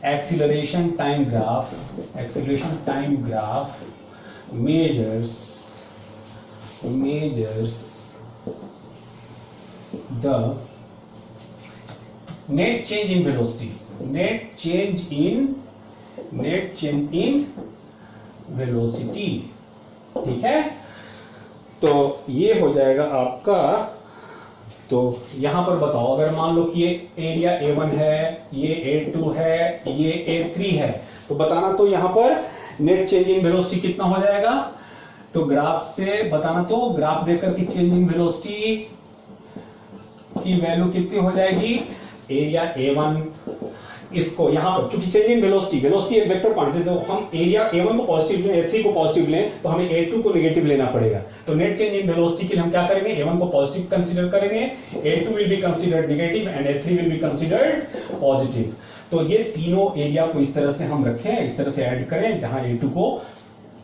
acceleration time graph, acceleration time graph measures the net change in velocity, net change in velocity, ठीक है। तो ये हो जाएगा आपका। तो यहां पर बताओ, अगर मान लो कि ये एरिया A1 है, ये A2 है, ये A3 है, तो बताना तो यहां पर नेट चेंज इन वेलोसिटी कितना हो जाएगा? तो ग्राफ से बताना, तो ग्राफ देखकर कि चेंज इन वेलोसिटी की वैल्यू कितनी हो जाएगी? एरिया A1, इसको यहां पर चूंकि चेंज इन वेलोसिटी एक वेक्टर क्वांटिटी, तो हम एरिया A1 को पॉजिटिव लें, A3 को पॉजिटिव लें, तो हमें A2 को नेगेटिव लेना पड़ेगा। तो नेट चेंज इन वेलोसिटी के लिए हम क्या करेंगे? A1 को पॉजिटिव कंसीडर करेंगे, A2 will be considered negative and A3 will be considered positive. तो ये तीनों एरिया को इस तरह से हम रखें, इस तरह से ऐड करें, जहां A2 को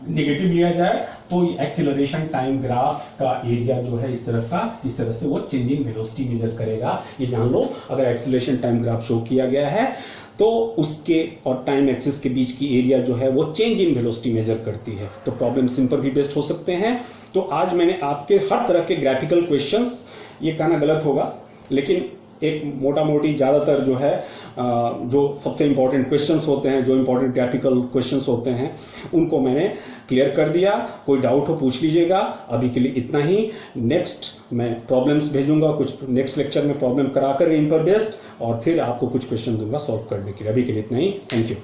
नेगेटिव लिया जाए, तो एक्सीलरेशन टाइम ग्राफ का एरिया जो है इस तरह से वो चेंज इन वेलोसिटी मेजर करेगा। ये जान लो, अगर एक्सीलरेशन टाइम ग्राफ शो किया गया है तो उसके और टाइम एक्सिस के बीच की एरिया जो है वो चेंज इन वेलोसिटी मेजर करती है। तो प्रॉब्लम्स इन पर भी बेस्ड हो सकते हैं। तो आज मैंने आपके हर तरह के ग्राफिकल क्वेश्चंस, ये कहना गलत होगा, लेकिन एक मोटा मोटी ज्यादातर जो है जो सबसे इंपॉर्टेंट क्वेश्चंस होते हैं, जो इंपॉर्टेंट ग्राफिकल क्वेश्चंस होते हैं, उनको मैंने क्लियर कर दिया। कोई डाउट हो पूछ लीजिएगा। अभी के लिए इतना ही। नेक्स्ट मैं प्रॉब्लम्स भेजूंगा, कुछ नेक्स्ट लेक्चर में प्रॉब्लम कराकर इन पर बेस्ड, और फिर आपको कुछ क्वेश्चन दूंगा सॉल्व करने के लिए। अभी के लिए इतना ही। Thank you.